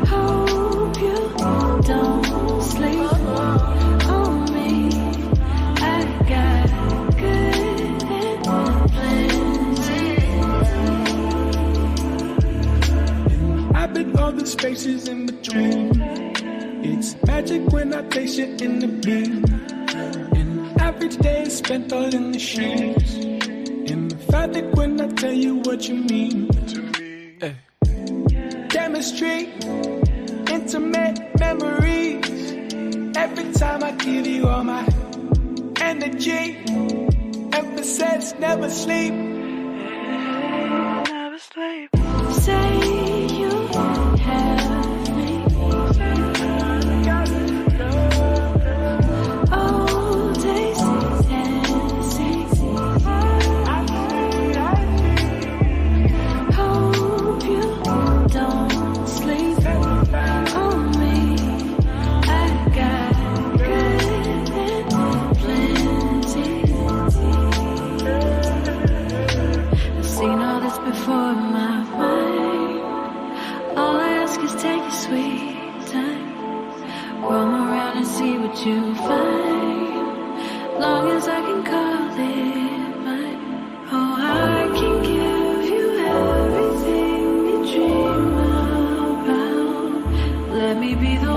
Hope you don't sleep on me. I got good and plenty. I've been all the spaces in between. It's magic when I taste you in the beam. An average day is spent all in the sheets. Emphatic when I tell you what you mean to me. Chemistry, intimate memories. Every time I give you all my energy. Emphasis, never sleep. Never sleep. Say you have me. Oh, taste and see. Hope you don't sleep on me. I got good and plenty. I've seen all this before in my mind. All I ask is take your sweet time. Roam around and see what you find. Long as I can call it mine. Oh, I can give you everything you dream about. Let me be the